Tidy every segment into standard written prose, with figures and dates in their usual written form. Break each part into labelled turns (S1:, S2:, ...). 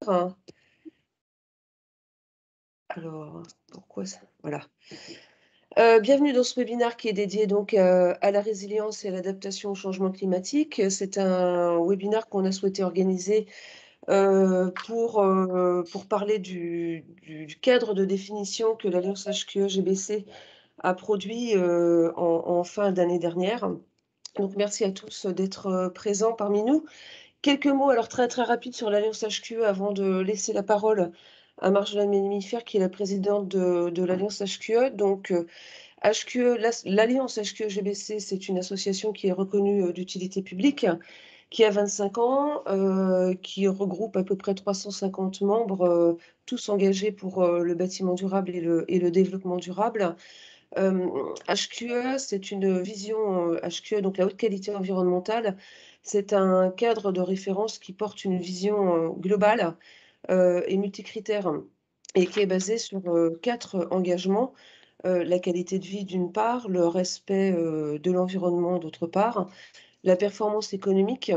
S1: Alors, pourquoi ça? Voilà. Bienvenue dans ce webinaire qui est dédié donc, à la résilience et à l'adaptation au changement climatique. C'est un webinaire qu'on a souhaité organiser, pour parler du cadre de définition que l'Alliance HQE-GBC a produit, en fin d'année dernière. Donc merci à tous d'être, présents parmi nous. Quelques mots alors très, très rapides sur l'Alliance HQE avant de laisser la parole à Marjolaine Ménimifer qui est la présidente de l'Alliance HQE. Donc, HQE, l'Alliance HQE-GBC, c'est une association qui est reconnue, d'utilité publique, qui a 25 ans, qui regroupe à peu près 350 membres, tous engagés pour, le bâtiment durable et le développement durable. HQE, c'est une vision, HQE, donc la haute qualité environnementale, c'est un cadre de référence qui porte une vision, globale, et multicritère et qui est basée sur, 4 engagements. La qualité de vie d'une part, le respect, de l'environnement d'autre part, la performance économique,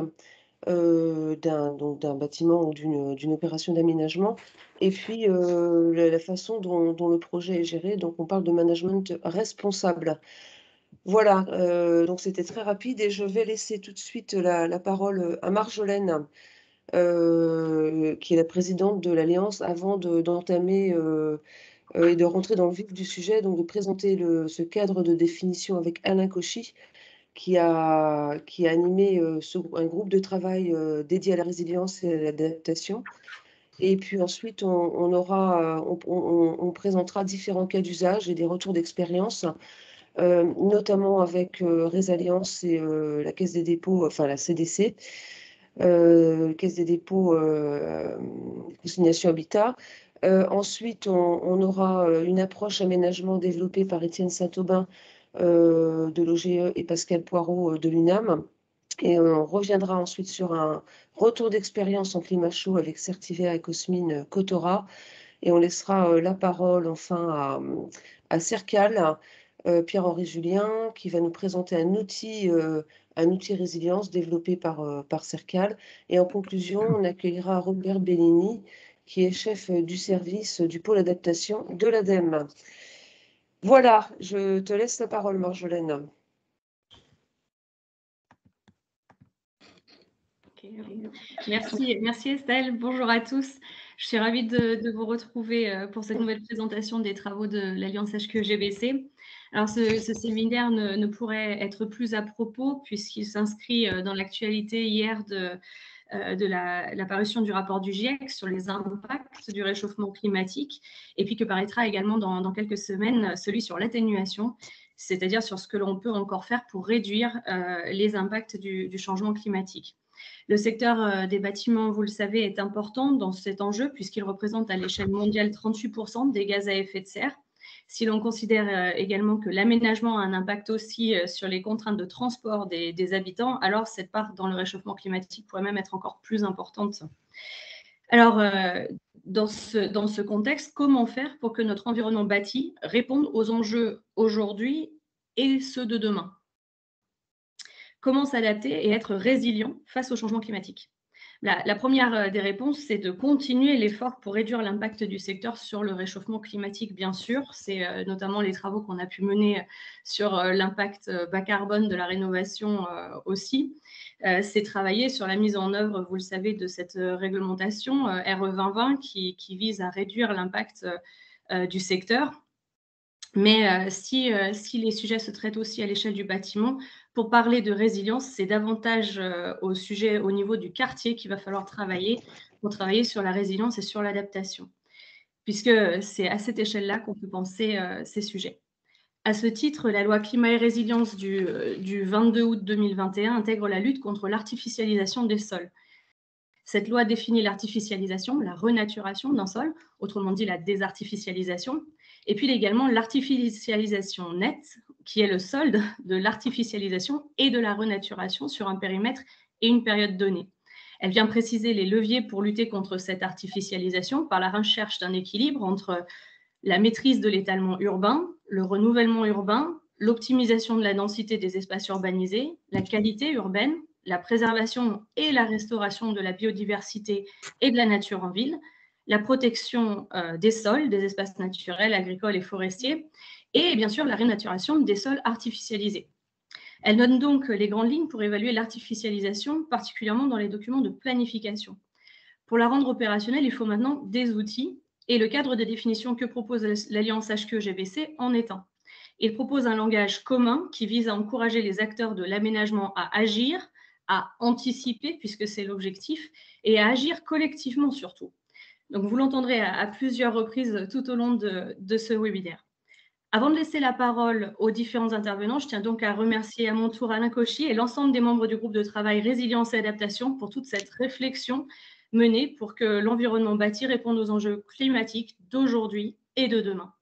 S1: d'un bâtiment ou d'une opération d'aménagement et puis, la façon dont le projet est géré, donc on parle de management responsable. Voilà, donc c'était très rapide et je vais laisser tout de suite la parole, à Marjolaine, qui est la présidente de l'Alliance avant d'entamer, et de rentrer dans le vif du sujet, donc de présenter ce cadre de définition avec Alain Cauchy qui a animé, un groupe de travail, dédié à la résilience et à l'adaptation. Et puis ensuite, on présentera différents cas d'usage et des retours d'expérience, notamment avec, Résalliance et la Caisse des dépôts, enfin la CDC, Caisse des dépôts, Consignation Habitat. Ensuite, on aura, une approche aménagement développée par Étienne Saint-Aubin, de l'OGE et Pascal Poirot, de l'UNAM. Et on reviendra ensuite sur un retour d'expérience en climat chaud avec Certivea et Cosmine Cotora. Et on laissera, la parole enfin à Cercal, Pierre-Henri Julien, qui va nous présenter un outil résilience développé par Cercal. Et en conclusion, on accueillera Robert Bellini, qui est chef, du service, du pôle adaptation de l'ADEME. Voilà, je te laisse la parole, Marjolaine.
S2: Merci Estelle. Bonjour à tous. Je suis ravie de vous retrouver pour cette nouvelle présentation des travaux de l'Alliance HQE-GBC. Alors, ce séminaire ne pourrait être plus à propos puisqu'il s'inscrit dans l'actualité hier de la parution du rapport du GIEC sur les impacts du réchauffement climatique et puis que paraîtra également dans quelques semaines celui sur l'atténuation, c'est-à-dire sur ce que l'on peut encore faire pour réduire les impacts du changement climatique. Le secteur des bâtiments, vous le savez, est important dans cet enjeu puisqu'il représente à l'échelle mondiale 38% des gaz à effet de serre. Si l'on considère également que l'aménagement a un impact aussi sur les contraintes de transport des habitants, alors cette part dans le réchauffement climatique pourrait même être encore plus importante. Alors, dans ce contexte, comment faire pour que notre environnement bâti réponde aux enjeux aujourd'hui et ceux de demain ? Comment s'adapter et être résilient face au changement climatique? La première des réponses, c'est de continuer l'effort pour réduire l'impact du secteur sur le réchauffement climatique, bien sûr. C'est notamment les travaux qu'on a pu mener sur l'impact bas carbone de la rénovation aussi. C'est travailler sur la mise en œuvre, vous le savez, de cette réglementation RE 2020 qui vise à réduire l'impact du secteur. Mais si les sujets se traitent aussi à l'échelle du bâtiment, pour parler de résilience, c'est davantage au niveau du quartier qu'il va falloir travailler pour travailler sur la résilience et sur l'adaptation, puisque c'est à cette échelle-là qu'on peut penser ces sujets. À ce titre, la loi Climat et Résilience du 22 août 2021 intègre la lutte contre l'artificialisation des sols. Cette loi définit l'artificialisation, la renaturation d'un sol, autrement dit la désartificialisation, et puis également l'artificialisation nette, qui est le solde de l'artificialisation et de la renaturation sur un périmètre et une période donnée. Elle vient préciser les leviers pour lutter contre cette artificialisation par la recherche d'un équilibre entre la maîtrise de l'étalement urbain, le renouvellement urbain, l'optimisation de la densité des espaces urbanisés, la qualité urbaine la préservation et la restauration de la biodiversité et de la nature en ville, la protection des sols, des espaces naturels, agricoles et forestiers, et bien sûr la renaturation des sols artificialisés. Elle donne donc les grandes lignes pour évaluer l'artificialisation, particulièrement dans les documents de planification. Pour la rendre opérationnelle, il faut maintenant des outils, et le cadre de définition que propose l'Alliance HQE-GBC en est un. Il propose un langage commun qui vise à encourager les acteurs de l'aménagement à agir, à anticiper, puisque c'est l'objectif, et à agir collectivement surtout. Donc vous l'entendrez à plusieurs reprises tout au long de ce webinaire. Avant de laisser la parole aux différents intervenants, je tiens donc à remercier à mon tour Alain Cauchy et l'ensemble des membres du groupe de travail Résilience et Adaptation pour toute cette réflexion menée pour que l'environnement bâti réponde aux enjeux climatiques d'aujourd'hui et de demain.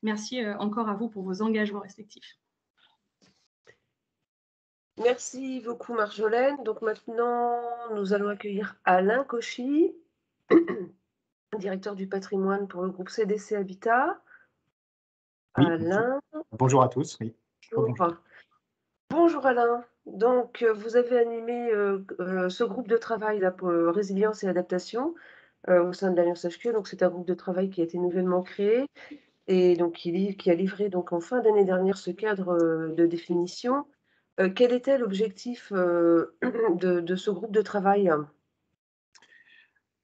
S2: Merci encore à vous pour vos engagements respectifs.
S1: Merci beaucoup Marjolaine. Donc maintenant, nous allons accueillir Alain Cauchy, directeur du patrimoine pour le groupe CDC Habitat.
S3: Oui,
S1: Alain.
S3: bonjour à tous. Oui.
S1: Bonjour. Bonjour Alain. Donc, vous avez animé ce groupe de travail là, pour résilience et adaptation au sein de l'Alliance HQ. Donc, c'est un groupe de travail qui a été nouvellement créé et donc qui a livré donc en fin d'année dernière ce cadre de définition. Quel était l'objectif de ce groupe de travail?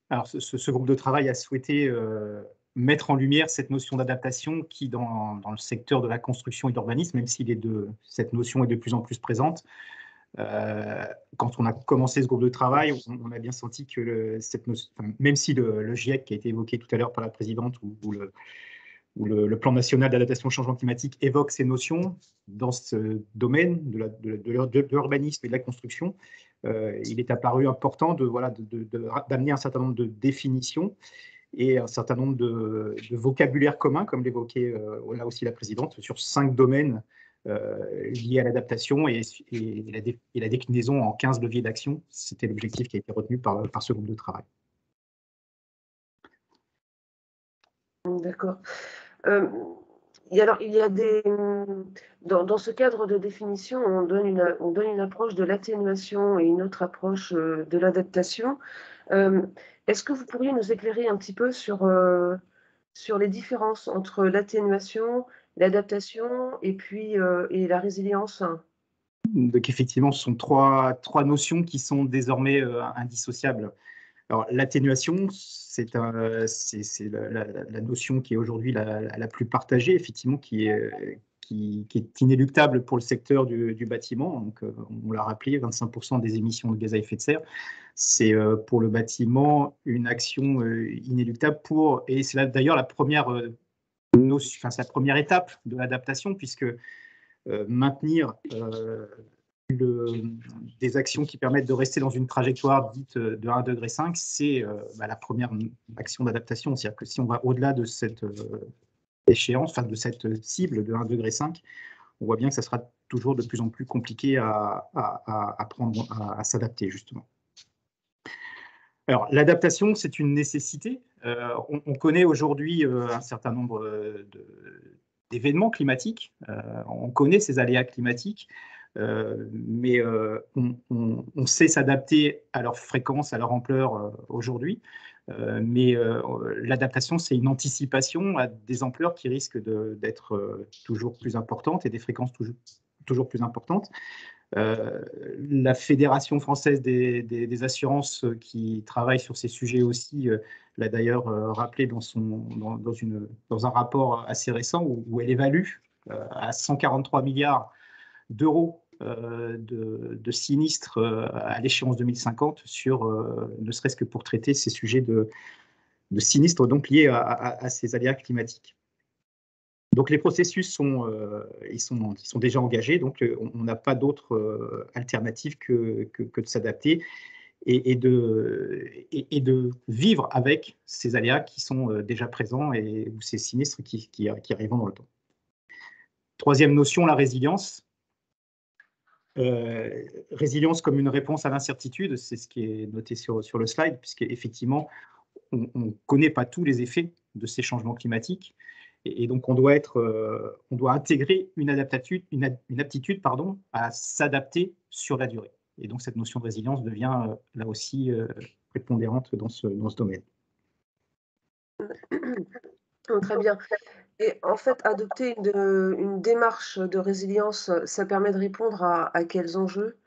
S3: Alors, ce groupe de travail a souhaité mettre en lumière cette notion d'adaptation qui, dans le secteur de la construction et de l'urbanisme, même si cette notion est de plus en plus présente, quand on a commencé ce groupe de travail, on a bien senti que même si le GIEC qui a été évoqué tout à l'heure par la présidente ou le plan national d'adaptation au changement climatique évoque ces notions dans ce domaine de l'urbanisme et de la construction, il est apparu important d'amener un certain nombre de définitions et un certain nombre de vocabulaires communs, comme l'évoquait là aussi la présidente, sur 5 domaines liés à l'adaptation et la déclinaison en 15 leviers d'action. C'était l'objectif qui a été retenu par ce groupe de travail.
S1: D'accord. Alors, il y a dans ce cadre de définition, on donne une approche de l'atténuation et une autre approche de l'adaptation. Est-ce que vous pourriez nous éclairer un petit peu sur les différences entre l'atténuation, l'adaptation et la résilience?
S3: Donc effectivement, ce sont trois notions qui sont désormais indissociables. Alors, l'atténuation, c'est la notion qui est aujourd'hui la plus partagée, effectivement, qui est inéluctable pour le secteur du bâtiment. Donc, on l'a rappelé, 25% des émissions de gaz à effet de serre, c'est pour le bâtiment une action inéluctable et c'est d'ailleurs la première c'est la première étape de l'adaptation, puisque maintenir des actions qui permettent de rester dans une trajectoire dite de 1,5 degré, c'est la première action d'adaptation. C'est-à-dire que si on va au-delà de cette échéance, de cette cible de 1,5 degré, on voit bien que ça sera toujours de plus en plus compliqué à s'adapter, justement. Alors, l'adaptation, c'est une nécessité. On connaît aujourd'hui un certain nombre d'événements climatiques. On connaît ces aléas climatiques. Mais on sait s'adapter à leur fréquence, à leur ampleur aujourd'hui. Mais l'adaptation, c'est une anticipation à des ampleurs qui risquent d'être toujours plus importantes et des fréquences toujours plus importantes. La Fédération française des assurances qui travaille sur ces sujets aussi l'a d'ailleurs rappelé dans un rapport assez récent où elle évalue à 143 milliards d'euros de sinistres à l'échéance 2050 ne serait-ce que pour traiter ces sujets de sinistres donc liés à ces aléas climatiques. Donc les processus sont déjà engagés, donc on n'a pas d'autre alternative que de s'adapter et de vivre avec ces aléas qui sont déjà présents ou ces sinistres qui arrivent dans le temps. Troisième notion, la résilience. Résilience comme une réponse à l'incertitude, c'est ce qui est noté sur le slide, puisqu'effectivement, on ne connaît pas tous les effets de ces changements climatiques. Et donc, on doit intégrer une aptitude à s'adapter sur la durée. Et donc, cette notion de résilience devient là aussi prépondérante dans ce domaine.
S1: Très bien. Et en fait, adopter une démarche de résilience, ça permet de répondre à quels enjeux?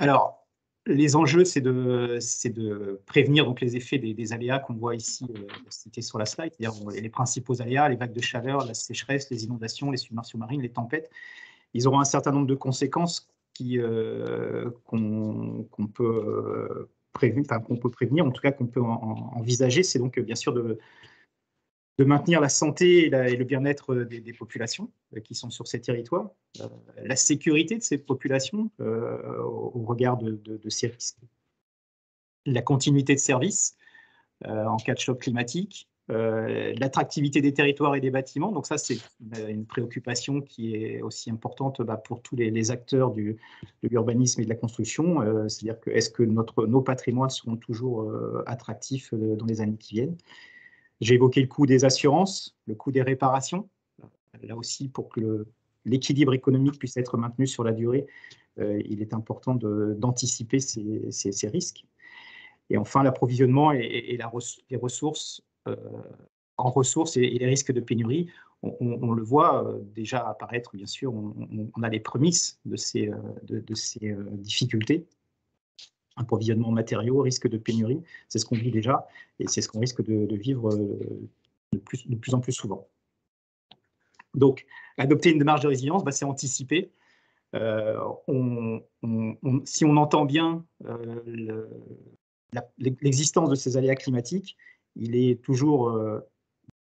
S3: Alors, les enjeux, c'est de prévenir donc, les effets des aléas qu'on voit ici cités sur la slide, c'est-à-dire les principaux aléas, les vagues de chaleur, la sécheresse, les inondations, les submersions marines, les tempêtes. Ils auront un certain nombre de conséquences qu'on peut prévenir, en tout cas qu'on peut envisager. C'est donc bien sûr de maintenir la santé et le bien-être des populations qui sont sur ces territoires, la sécurité de ces populations au regard de ces risques, la continuité de service en cas de choc climatique, l'attractivité des territoires et des bâtiments. Donc ça, c'est une préoccupation qui est aussi importante pour tous les acteurs de l'urbanisme et de la construction. C'est-à-dire que est-ce que nos patrimoines seront toujours attractifs dans les années qui viennent? J'ai évoqué le coût des assurances, le coût des réparations. Là aussi, pour que l'équilibre économique puisse être maintenu sur la durée, il est important d'anticiper ces risques. Et enfin, l'approvisionnement et les ressources en ressources et les risques de pénurie. On le voit déjà apparaître, bien sûr, on a les prémices de ces difficultés. Approvisionnement en matériaux, risque de pénurie, c'est ce qu'on vit déjà et c'est ce qu'on risque de vivre de plus en plus souvent. Donc, adopter une démarche de résilience, c'est anticiper. Si on entend bien l'existence de ces aléas climatiques, il est toujours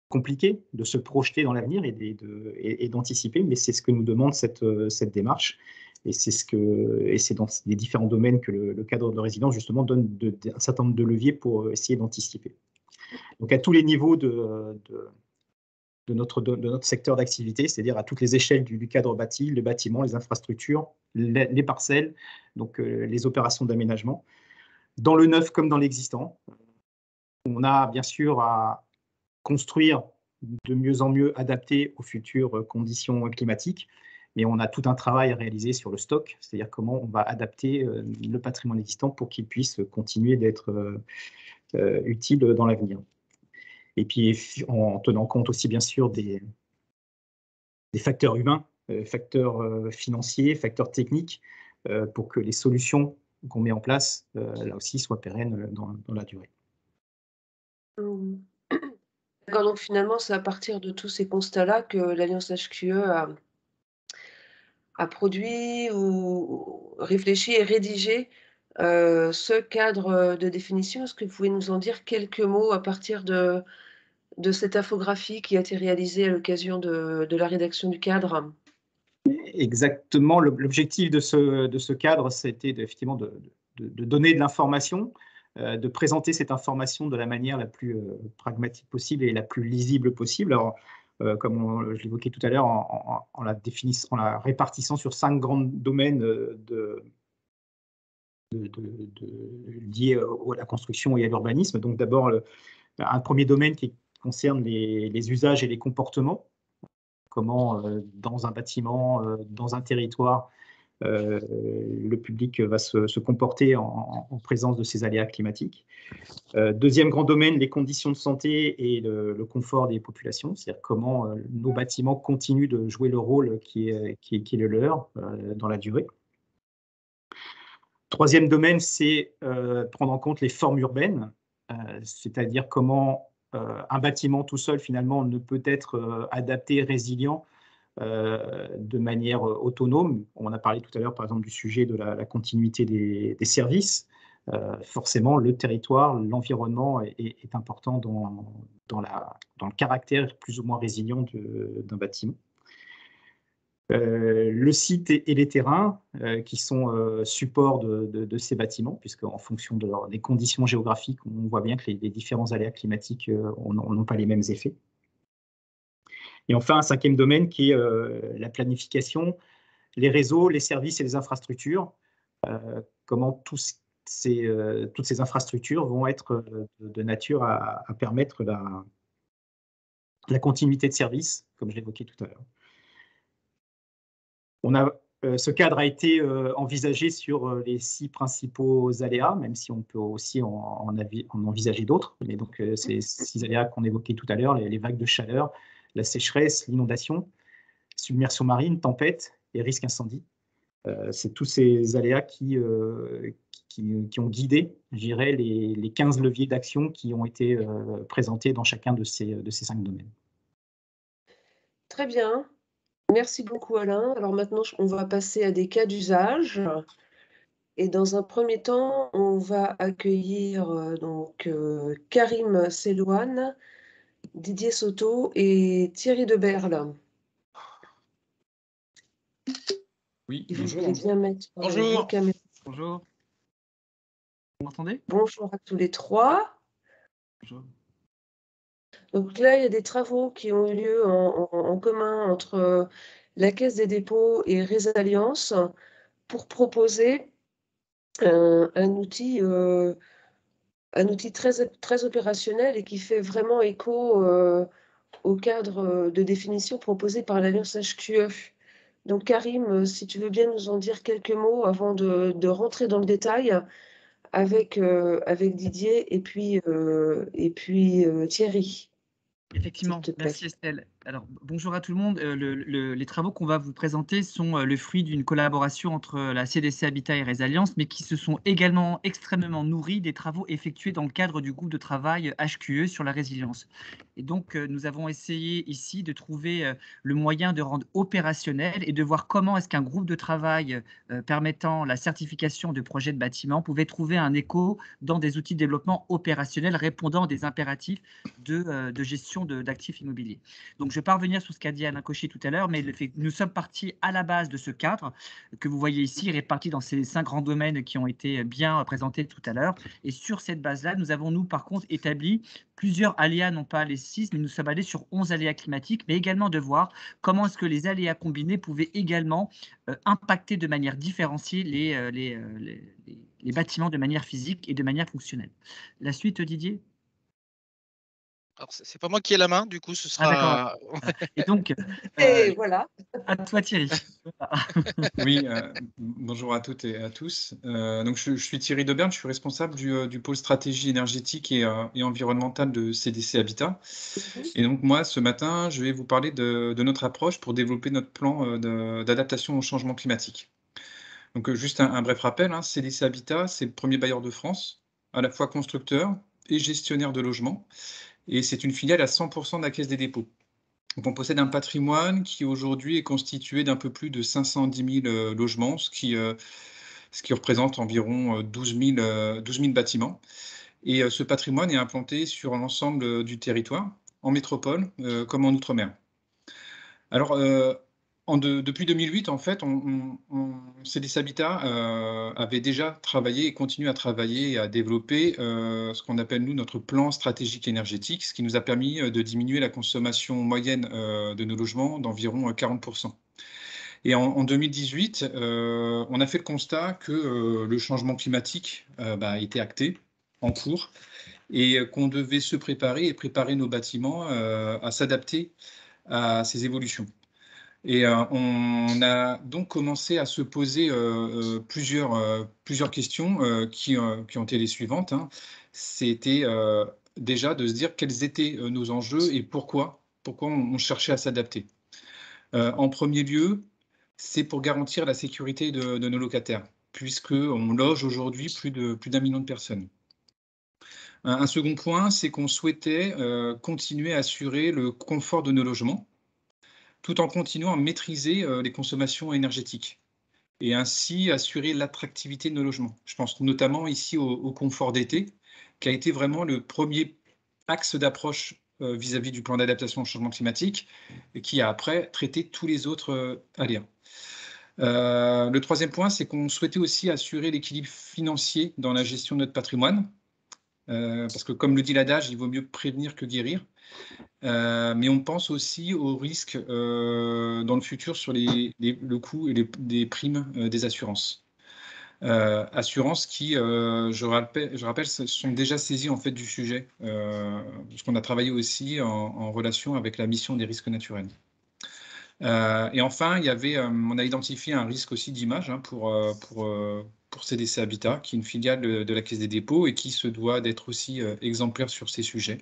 S3: compliqué de se projeter dans l'avenir et d'anticiper, mais c'est ce que nous demande cette démarche. Et c'est dans les différents domaines que le cadre de résilience, justement, donne un certain nombre de leviers pour essayer d'anticiper. Donc, à tous les niveaux de notre secteur d'activité, c'est-à-dire à toutes les échelles du cadre bâti, les bâtiments, les infrastructures, les parcelles, donc les opérations d'aménagement, dans le neuf comme dans l'existant. On a bien sûr à construire de mieux en mieux adapté aux futures conditions climatiques, mais on a tout un travail à réaliser sur le stock, c'est-à-dire comment on va adapter le patrimoine existant pour qu'il puisse continuer d'être utile dans l'avenir. Et puis en tenant compte aussi bien sûr des facteurs humains, facteurs financiers, facteurs techniques, pour que les solutions qu'on met en place, là aussi, soient pérennes dans la durée.
S1: Mmh. D'accord, donc finalement, c'est à partir de tous ces constats-là que l'Alliance HQE a produit ou réfléchi et rédigé ce cadre de définition. Est-ce que vous pouvez nous en dire quelques mots à partir de cette infographie qui a été réalisée à l'occasion de la rédaction du cadre?
S3: Exactement. L'objectif de ce cadre, c'était effectivement de donner de l'information, de présenter cette information de la manière la plus pragmatique possible et la plus lisible possible. Alors, comme je l'évoquais tout à l'heure, en la répartissant sur 5 grands domaines liés à la construction et à l'urbanisme. Donc d'abord, un premier domaine qui concerne les usages et les comportements. Comment, dans un bâtiment, dans un territoire, le public va se comporter en présence de ces aléas climatiques. Deuxième grand domaine, les conditions de santé et le confort des populations, c'est-à-dire comment nos bâtiments continuent de jouer le rôle qui est le leur dans la durée. Troisième domaine, c'est prendre en compte les formes urbaines, c'est-à-dire comment un bâtiment tout seul, finalement, ne peut être adapté, résilient de manière autonome. On a parlé tout à l'heure, par exemple, du sujet de la continuité des services. Forcément, le territoire, l'environnement est important dans le caractère plus ou moins résilient d'un bâtiment. Le site et les terrains qui sont supports de ces bâtiments, puisque en fonction des conditions géographiques, on voit bien que les différents aléas climatiques n'ont pas les mêmes effets. Et enfin, un cinquième domaine qui est la planification, les réseaux, les services et les infrastructures. Comment toutes ces infrastructures vont être de nature à permettre la continuité de service, comme je l'évoquais tout à l'heure. On a Ce cadre a été envisagé sur les 6 principaux aléas, même si on peut aussi en envisager d'autres. Mais donc, ces 6 aléas qu'on évoquait tout à l'heure, les vagues de chaleur, la sécheresse, l'inondation, submersion marine, tempête et risque incendie. C'est tous ces aléas qui ont guidé, je dirais, les 15 leviers d'action qui ont été présentés dans chacun de ces 5 domaines.
S1: Très bien. Merci beaucoup Alain. Alors maintenant, on va passer à des cas d'usage. Et dans un premier temps, on va accueillir Karim Selouane, Didier Soto et Thierry Deberle.
S4: Oui,
S1: Si vous
S4: bonjour.
S1: voulez bien mettre
S4: Bonjour.
S1: vos caméras.
S4: Bonjour. Vous m'entendez?
S1: Bonjour à tous les trois.
S4: Bonjour.
S1: Donc là, il y a des travaux qui ont eu lieu en commun entre la Caisse des dépôts et Résalliance pour proposer un outil très opérationnel et qui fait vraiment écho au cadre de définition proposé par l'Alliance HQE. Donc Karim, si tu veux bien nous en dire quelques mots avant de rentrer dans le détail avec Didier et puis Thierry.
S4: Effectivement,
S1: S'il te plaît.
S4: merci Estelle. Alors, bonjour à tout le monde. Les travaux qu'on va vous présenter sont le fruit d'une collaboration entre la CDC Habitat et Résalliance, mais qui se sont également extrêmement nourris des travaux effectués dans le cadre du groupe de travail HQE sur la résilience. Et donc, nous avons essayé ici de trouver le moyen de rendre opérationnel et de voir comment est-ce qu'un groupe de travail permettant la certification de projets de bâtiments pouvait trouver un écho dans des outils de développement opérationnel répondant à des impératifs de gestion d'actifs immobiliers. Donc, je vais pas revenir sur ce qu'a dit Alain Cauchy tout à l'heure, mais nous sommes partis à la base de ce cadre que vous voyez ici, réparti dans ces 5 grands domaines qui ont été bien présentés tout à l'heure. Et sur cette base-là, nous avons, nous, par contre, établi plusieurs aléas, non pas les 6, mais nous sommes allés sur 11 aléas climatiques, mais également de voir comment est-ce que les aléas combinés pouvaient également impacter de manière différenciée les bâtiments de manière physique et de manière fonctionnelle. La suite, Didier?
S5: Alors, c'est pas moi qui ai la main, du coup, ce
S4: Ah, d'accord.
S5: sera.
S4: Voilà. Et donc,
S1: Et voilà.
S4: à toi, Thierry.
S6: Oui, bonjour à toutes et à tous. Donc, je suis Thierry Deberle, je suis responsable du pôle stratégie énergétique et environnementale de CDC Habitat. Et donc, moi, ce matin, je vais vous parler de notre approche pour développer notre plan d'adaptation au changement climatique. Donc, juste un bref rappel, hein, CDC Habitat, c'est le premier bailleur de France, à la fois constructeur et gestionnaire de logements. Et c'est une filiale à 100% de la Caisse des dépôts. Donc, on possède un patrimoine qui aujourd'hui est constitué d'un peu plus de 510 000 logements, ce qui représente environ 12 000 bâtiments. Et ce patrimoine est implanté sur l'ensemble du territoire, en métropole comme en Outre-mer. Alors, depuis 2008, en fait, CDC Habitat avait déjà travaillé et continue à travailler et à développer ce qu'on appelle, nous, notre plan stratégique énergétique, ce qui nous a permis de diminuer la consommation moyenne de nos logements d'environ 40%. Et en 2018, on a fait le constat que le changement climatique était acté, en cours, et qu'on devait se préparer et préparer nos bâtiments à s'adapter à ces évolutions. Et on a donc commencé à se poser plusieurs questions qui ont été les suivantes, hein. C'était déjà de se dire quels étaient nos enjeux et pourquoi on cherchait à s'adapter. En premier lieu, c'est pour garantir la sécurité de nos locataires, puisqu'on loge aujourd'hui plus d'1 million de personnes. Un second point, c'est qu'on souhaitait continuer à assurer le confort de nos logements, tout en continuant à maîtriser les consommations énergétiques et ainsi assurer l'attractivité de nos logements. Je pense notamment ici au confort d'été, qui a été vraiment le premier axe d'approche vis-à-vis du plan d'adaptation au changement climatique, et qui a après traité tous les autres aléas. Le troisième point, c'est qu'on souhaitait aussi assurer l'équilibre financier dans la gestion de notre patrimoine, parce que comme le dit l'adage, il vaut mieux prévenir que guérir. Mais on pense aussi au risque dans le futur sur le coût et des primes des assurances. Assurances qui, je rappelle, sont déjà saisies en fait du sujet, puisqu'on a travaillé aussi en relation avec la mission des risques naturels. Et enfin, on a identifié un risque aussi d'image pour CDC Habitat, qui est une filiale de la Caisse des dépôts et qui se doit d'être aussi exemplaire sur ces sujets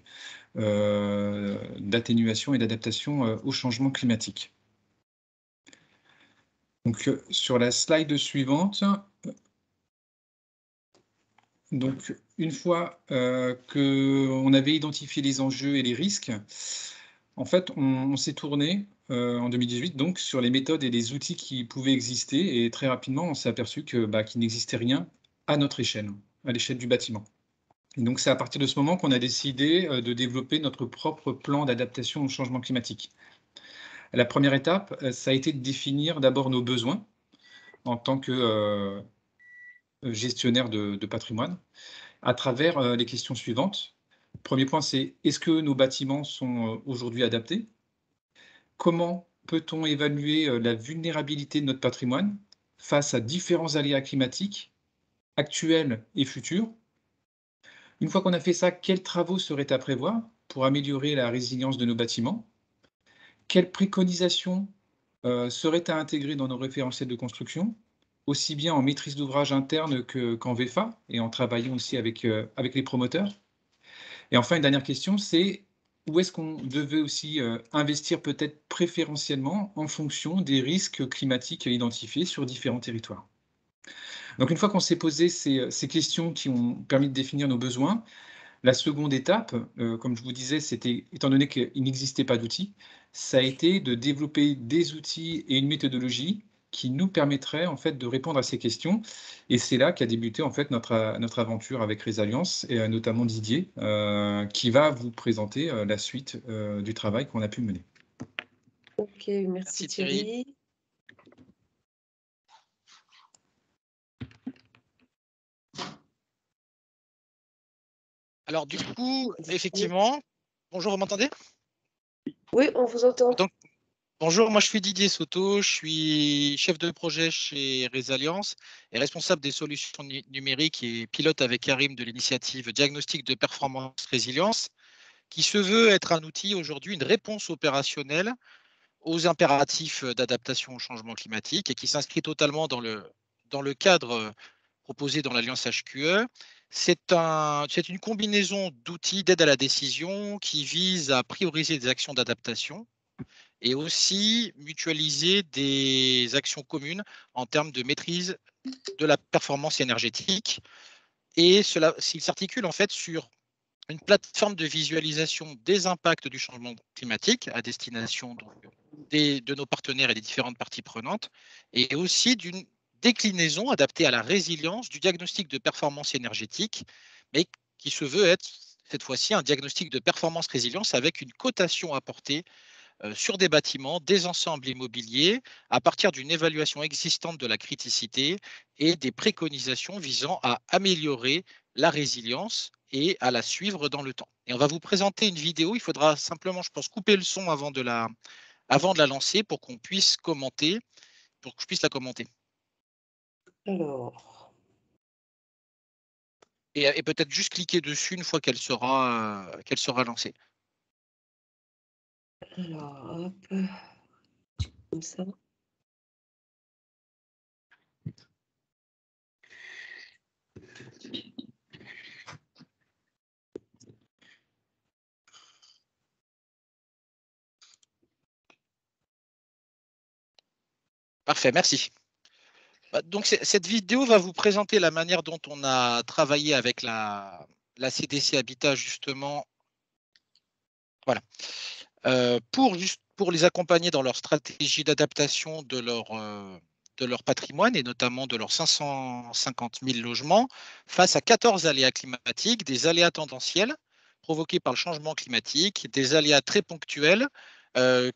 S6: d'atténuation et d'adaptation au changement climatique. Donc, sur la slide suivante, donc, une fois qu'on avait identifié les enjeux et les risques, en fait, on s'est tourné en 2018 donc, sur les méthodes et les outils qui pouvaient exister. Et très rapidement, on s'est aperçu qu'il n'existait rien à notre échelle, à l'échelle du bâtiment. Et donc, c'est à partir de ce moment qu'on a décidé de développer notre propre plan d'adaptation au changement climatique. La première étape, ça a été de définir d'abord nos besoins en tant que gestionnaire de patrimoine, à travers les questions suivantes. Premier point, c'est est-ce que nos bâtiments sont aujourd'hui adaptés? Comment peut-on évaluer la vulnérabilité de notre patrimoine face à différents aléas climatiques actuels et futurs? Une fois qu'on a fait ça, quels travaux seraient à prévoir pour améliorer la résilience de nos bâtiments? Quelles préconisations seraient à intégrer dans nos référentiels de construction, aussi bien en maîtrise d'ouvrage interne qu'en VFA, et en travaillant aussi avec les promoteurs? Et enfin, une dernière question, c'est où est-ce qu'on devait aussi investir peut-être préférentiellement en fonction des risques climatiques identifiés sur différents territoires? Donc, une fois qu'on s'est posé ces questions qui ont permis de définir nos besoins, la seconde étape, comme je vous disais, c'était, étant donné qu'il n'existait pas d'outils, ça a été de développer des outils et une méthodologie qui nous permettrait en fait de répondre à ces questions. Et c'est là qu'a débuté en fait notre aventure avec Résalliance, et notamment Didier, qui va vous présenter la suite du travail qu'on a pu mener.
S1: Ok, merci Thierry.
S5: Alors du coup, effectivement, bonjour, vous m'entendez?
S1: Oui, on vous entend.
S5: Donc, bonjour, moi je suis Didier Soto, je suis chef de projet chez Résalliance et responsable des solutions numériques et pilote avec Karim de l'initiative Diagnostic de performance résilience, qui se veut être un outil aujourd'hui, une réponse opérationnelle aux impératifs d'adaptation au changement climatique et qui s'inscrit totalement dans le cadre proposé dans l'Alliance HQE. C'est une combinaison d'outils d'aide à la décision qui vise à prioriser des actions d'adaptation et aussi mutualiser des actions communes en termes de maîtrise de la performance énergétique. Et cela s'articule en fait sur une plateforme de visualisation des impacts du changement climatique à destination de nos partenaires et des différentes parties prenantes, et aussi d'une déclinaison adaptée à la résilience du diagnostic de performance énergétique, mais qui se veut être cette fois-ci un diagnostic de performance résilience avec une cotation apportée sur des bâtiments, des ensembles immobiliers, à partir d'une évaluation existante de la criticité et des préconisations visant à améliorer la résilience et à la suivre dans le temps. Et on va vous présenter une vidéo. Il faudra simplement, je pense, couper le son avant de la lancer pour qu'on puisse commenter, pour que je puisse la commenter.
S1: Alors.
S5: Et peut-être juste cliquer dessus une fois qu'elle sera lancée.
S1: Alors, hop. Comme ça.
S5: Parfait, merci. Donc, cette vidéo va vous présenter la manière dont on a travaillé avec la CDC Habitat, justement, voilà, pour les accompagner dans leur stratégie d'adaptation de leur patrimoine et notamment de leurs 550 000 logements face à 14 aléas climatiques, des aléas tendanciels provoqués par le changement climatique, des aléas très ponctuels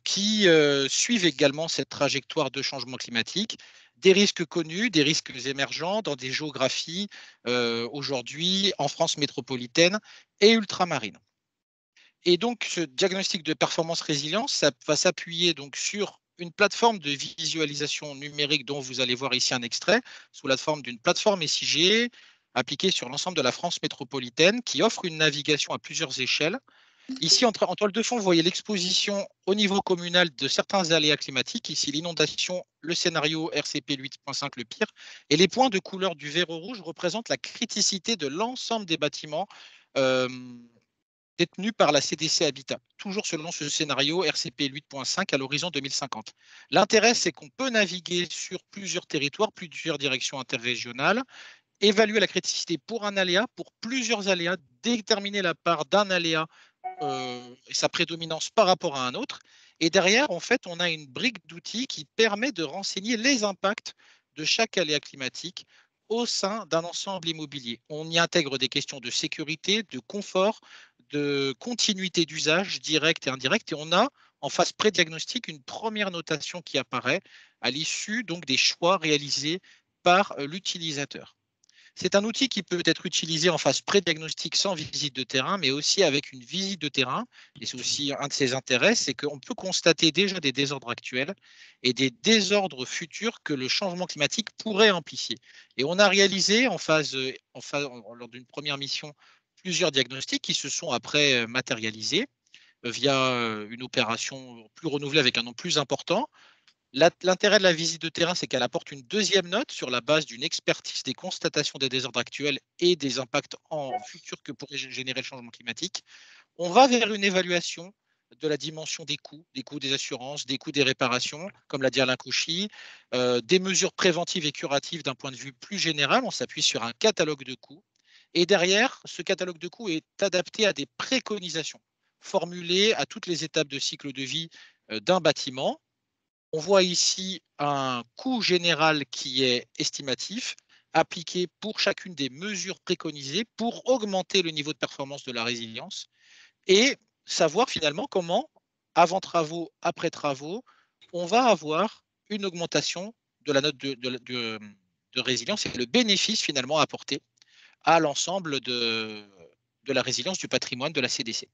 S5: qui suivent également cette trajectoire de changement climatique, des risques connus, des risques émergents dans des géographies aujourd'hui en France métropolitaine et ultramarine. Et donc, ce diagnostic de performance résilience, ça va s'appuyer donc sur une plateforme de visualisation numérique dont vous allez voir ici un extrait, sous la forme d'une plateforme SIG appliquée sur l'ensemble de la France métropolitaine qui offre une navigation à plusieurs échelles Ici, en toile de fond, vous voyez l'exposition au niveau communal de certains aléas climatiques. Ici, l'inondation, le scénario RCP 8.5, le pire. Et les points de couleur du vert au rouge représentent la criticité de l'ensemble des bâtiments détenus par la CDC Habitat, toujours selon ce scénario RCP 8.5 à l'horizon 2050. L'intérêt, c'est qu'on peut naviguer sur plusieurs territoires, plusieurs directions interrégionales, évaluer la criticité pour un aléa, pour plusieurs aléas, déterminer la part d'un aléa et sa prédominance par rapport à un autre. Et derrière, en fait, on a une brique d'outils qui permet de renseigner les impacts de chaque aléa climatique au sein d'un ensemble immobilier. On y intègre des questions de sécurité, de confort, de continuité d'usage direct et indirect. Et on a en phase pré-diagnostic une première notation qui apparaît à l'issue donc des choix réalisés par l'utilisateur. C'est un outil qui peut être utilisé en phase pré-diagnostic sans visite de terrain, mais aussi avec une visite de terrain. Et c'est aussi un de ses intérêts, c'est qu'on peut constater déjà des désordres actuels et des désordres futurs que le changement climatique pourrait amplifier. Et on a réalisé lors d'une première mission plusieurs diagnostics qui se sont après matérialisés via une opération plus renouvelée avec un nom plus important. L'intérêt de la visite de terrain, c'est qu'elle apporte une deuxième note sur la base d'une expertise des constatations des désordres actuels et des impacts en futur que pourrait générer le changement climatique. On va vers une évaluation de la dimension des coûts des assurances, des coûts des réparations, comme l'a dit Alain Cauchy, des mesures préventives et curatives d'un point de vue plus général. On s'appuie sur un catalogue de coûts. Et derrière, ce catalogue de coûts est adapté à des préconisations formulées à toutes les étapes de cycle de vie d'un bâtiment. On voit ici un coût général qui est estimatif, appliqué pour chacune des mesures préconisées pour augmenter le niveau de performance de la résilience et savoir finalement comment, avant travaux, après travaux, on va avoir une augmentation de la note de résilience et le bénéfice finalement apporté à l'ensemble de la résilience du patrimoine de la CDC.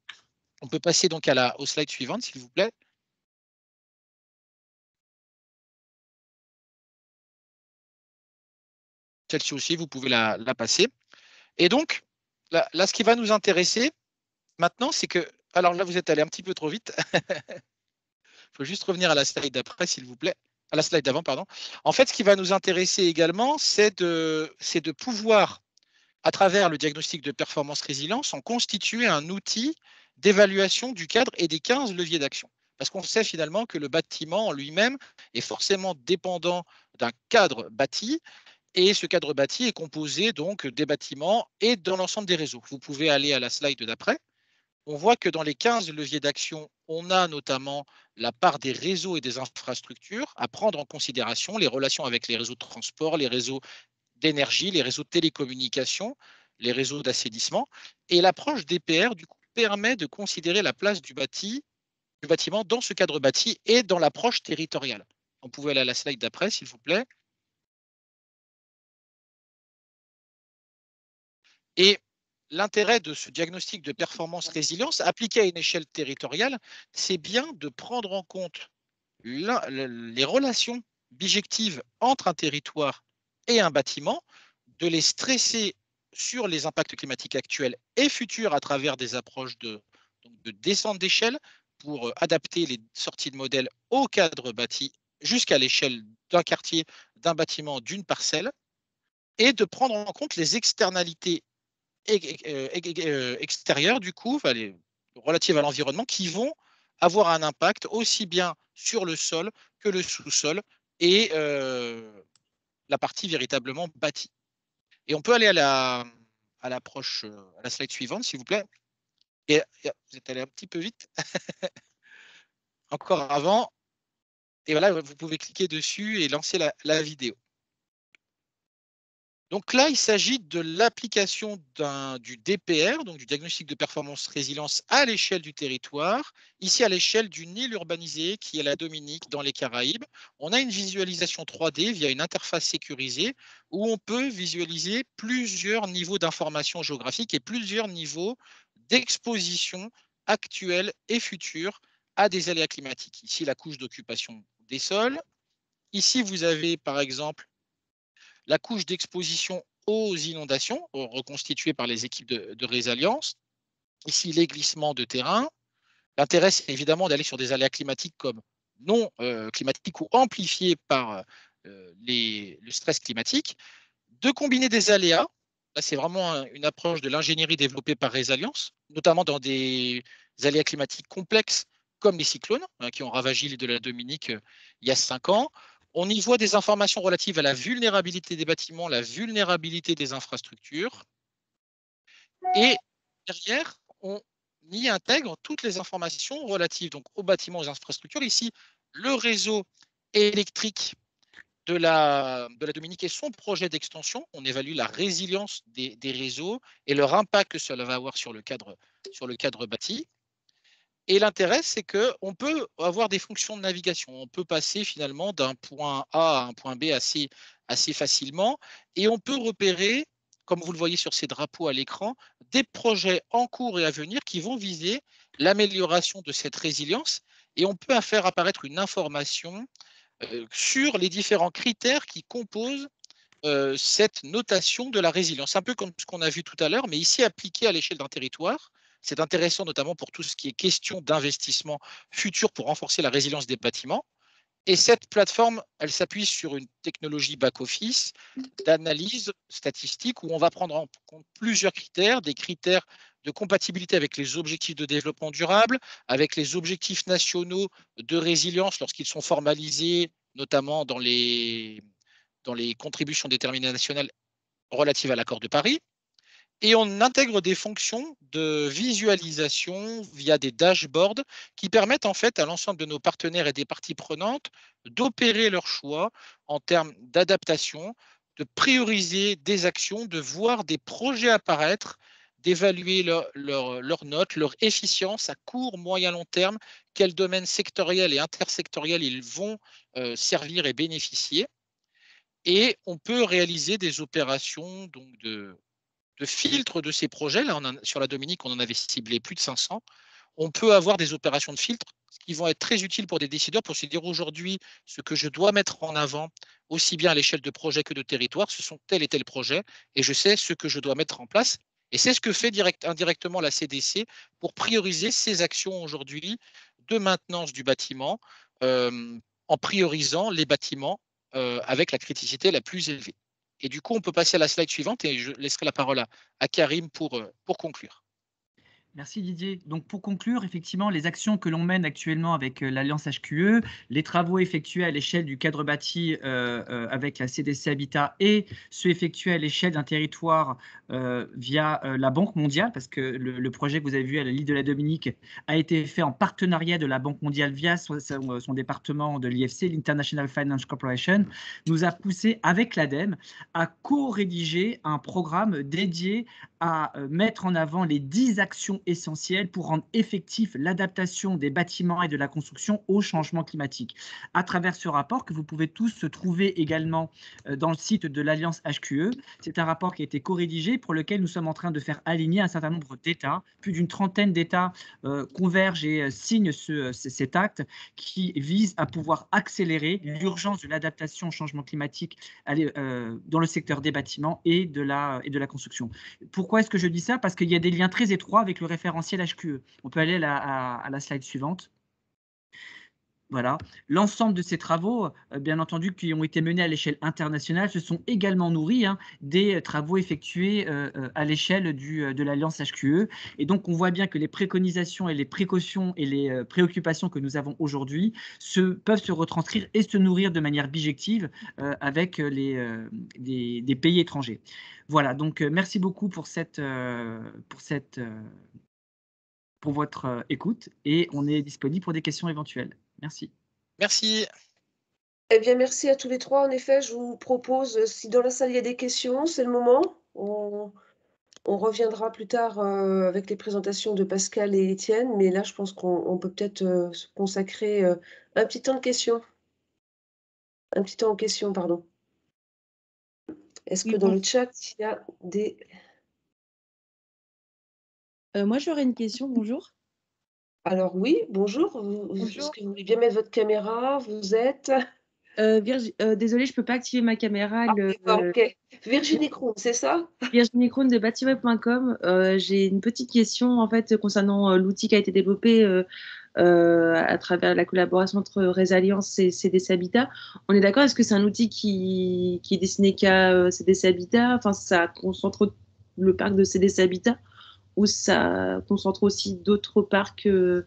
S5: On peut passer donc au slide suivante, s'il vous plaît. Celle-ci aussi, vous pouvez la passer. Et donc, là, ce qui va nous intéresser maintenant, c'est que, alors là, vous êtes allé un petit peu trop vite. Il faut juste revenir à la slide d'après, s'il vous plaît. À la slide d'avant, pardon. En fait, ce qui va nous intéresser également, c'est de pouvoir, à travers le diagnostic de performance résilience, en constituer un outil d'évaluation du cadre et des 15 leviers d'action. Parce qu'on sait finalement que le bâtiment en lui-même est forcément dépendant d'un cadre bâti. Et ce cadre bâti est composé donc des bâtiments et dans l'ensemble des réseaux. Vous pouvez aller à la slide d'après. On voit que dans les 15 leviers d'action, on a notamment la part des réseaux et des infrastructures à prendre en considération, les relations avec les réseaux de transport, les réseaux d'énergie, les réseaux de télécommunications, les réseaux d'assainissement. Et l'approche DPR, du coup, permet de considérer la place du bâtiment dans ce cadre bâti et dans l'approche territoriale. On pouvait aller à la slide d'après, s'il vous plaît. Et l'intérêt de ce diagnostic de performance résilience appliqué à une échelle territoriale, c'est bien de prendre en compte les relations bijectives entre un territoire et un bâtiment, de les stresser sur les impacts climatiques actuels et futurs à travers des approches de descente d'échelle pour adapter les sorties de modèles au cadre bâti jusqu'à l'échelle d'un quartier, d'un bâtiment, d'une parcelle, et de prendre en compte les externalités extérieures, du coup, relatives à l'environnement, qui vont avoir un impact aussi bien sur le sol que le sous-sol et la partie véritablement bâtie. Et on peut aller à l'approche, à la slide suivante, s'il vous plaît. Et vous êtes allé un petit peu vite. Encore avant. Et voilà, vous pouvez cliquer dessus et lancer la vidéo. Donc là, il s'agit de l'application du DPR, donc du diagnostic de performance résilience à l'échelle du territoire, ici à l'échelle d'une île urbanisée qui est la Dominique dans les Caraïbes. On a une visualisation 3D via une interface sécurisée où on peut visualiser plusieurs niveaux d'information géographique et plusieurs niveaux d'exposition actuelle et future à des aléas climatiques. Ici, la couche d'occupation des sols. Ici, vous avez par exemple la couche d'exposition aux inondations, reconstituée par les équipes de Résilience. ici les glissements de terrain. L'intérêt, c'est évidemment d'aller sur des aléas climatiques comme non climatiques ou amplifiés par le stress climatique, de combiner des aléas. Là, c'est vraiment une approche de l'ingénierie développée par Résalliance, notamment dans des aléas climatiques complexes comme les cyclones qui ont ravagé l'île de la Dominique il y a 5 ans. On y voit des informations relatives à la vulnérabilité des bâtiments, la vulnérabilité des infrastructures. Et derrière, on y intègre toutes les informations relatives donc, aux bâtiments, aux infrastructures. Ici, le réseau électrique de la Dominique et son projet d'extension. On évalue la résilience des réseaux et leur impact que cela va avoir sur le cadre bâti. Et l'intérêt, c'est qu'on peut avoir des fonctions de navigation. On peut passer finalement d'un point A à un point B assez facilement. Et on peut repérer, comme vous le voyez sur ces drapeaux à l'écran, des projets en cours et à venir qui vont viser l'amélioration de cette résilience. Et on peut faire apparaître une information sur les différents critères qui composent cette notation de la résilience. Un peu comme ce qu'on a vu tout à l'heure, mais ici appliqué à l'échelle d'un territoire. C'est intéressant notamment pour tout ce qui est question d'investissement futur pour renforcer la résilience des bâtiments. Et cette plateforme, elle s'appuie sur une technologie back-office d'analyse statistique où on va prendre en compte plusieurs critères, des critères de compatibilité avec les objectifs de développement durable, avec les objectifs nationaux de résilience lorsqu'ils sont formalisés, notamment dans les contributions déterminées nationales relatives à l'accord de Paris. Et on intègre des fonctions de visualisation via des dashboards qui permettent en fait à l'ensemble de nos partenaires et des parties prenantes d'opérer leurs choix en termes d'adaptation, de prioriser des actions, de voir des projets apparaître, d'évaluer leurs notes, leur efficience à court, moyen, long terme, quels domaines sectoriels et intersectoriels ils vont servir et bénéficier. Et on peut réaliser des opérations donc de filtre de ces projets. Là, sur la Dominique, on en avait ciblé plus de 500. On peut avoir des opérations de filtre qui vont être très utiles pour des décideurs pour se dire aujourd'hui ce que je dois mettre en avant, aussi bien à l'échelle de projet que de territoire, ce sont tel et tel projet, et je sais ce que je dois mettre en place. Et c'est ce que fait indirectement la CDC pour prioriser ses actions aujourd'hui de maintenance du bâtiment en priorisant les bâtiments avec la criticité la plus élevée. Et du coup, on peut passer à la slide suivante et je laisserai la parole à Karim pour conclure.
S4: Merci Didier. Donc pour conclure, effectivement, les actions que l'on mène actuellement avec l'Alliance HQE, les travaux effectués à l'échelle du cadre bâti avec la CDC Habitat et ceux effectués à l'échelle d'un territoire via la Banque mondiale, parce que le projet que vous avez vu à l'île de la Dominique a été fait en partenariat de la Banque mondiale via son département de l'IFC, l'International Finance Corporation, nous a poussé avec l'ADEME à co-rédiger un programme dédié à mettre en avant les 10 actions essentielles pour rendre effectif l'adaptation des bâtiments et de la construction au changement climatique. À travers ce rapport que vous pouvez tous trouver également dans le site de l'Alliance HQE, c'est un rapport qui a été co-rédigé pour lequel nous sommes en train de faire aligner un certain nombre d'États. Plus d'une trentaine d'États convergent et signent cet acte qui vise à pouvoir accélérer l'urgence de l'adaptation au changement climatique dans le secteur des bâtiments et de la construction. Pourquoi est-ce que je dis ça? Parce qu'il y a des liens très étroits avec le référentiel HQE. On peut aller à la slide suivante. Voilà. L'ensemble de ces travaux, bien entendu, qui ont été menés à l'échelle internationale, se sont également nourris des travaux effectués à l'échelle de l'Alliance HQE. Et donc, on voit bien que les préconisations et les précautions et les préoccupations que nous avons aujourd'hui peuvent se retranscrire et se nourrir de manière bijective avec des pays étrangers. Voilà, donc merci beaucoup pour votre écoute et on est disponible pour des questions éventuelles. Merci.
S5: Merci.
S1: Eh bien, merci à tous les trois. En effet, je vous propose, si dans la salle il y a des questions, c'est le moment. On reviendra plus tard avec les présentations de Pascal et Étienne, mais là, je pense qu'on peut peut-être se consacrer un petit temps de questions. Un petit temps en questions, pardon. Est-ce que dans le chat, il y a des...
S7: Moi, j'aurais une question. Bonjour.
S1: Alors oui, bonjour. Est-ce que vous voulez bien mettre votre caméra? Vous êtes...
S7: Désolée, je ne peux pas activer ma caméra.
S1: Ok. Virginie Krohn, c'est ça?
S7: Virginie Krohn de bâtiweb.com. J'ai une petite question en fait concernant l'outil qui a été développé à travers la collaboration entre Resilience et CDC Habitat. On est d'accord, est-ce que c'est un outil qui est destiné qu'à CDC Habitat? Enfin, ça concentre le parc de CDC Habitat ou ça concentre aussi d'autres parcs de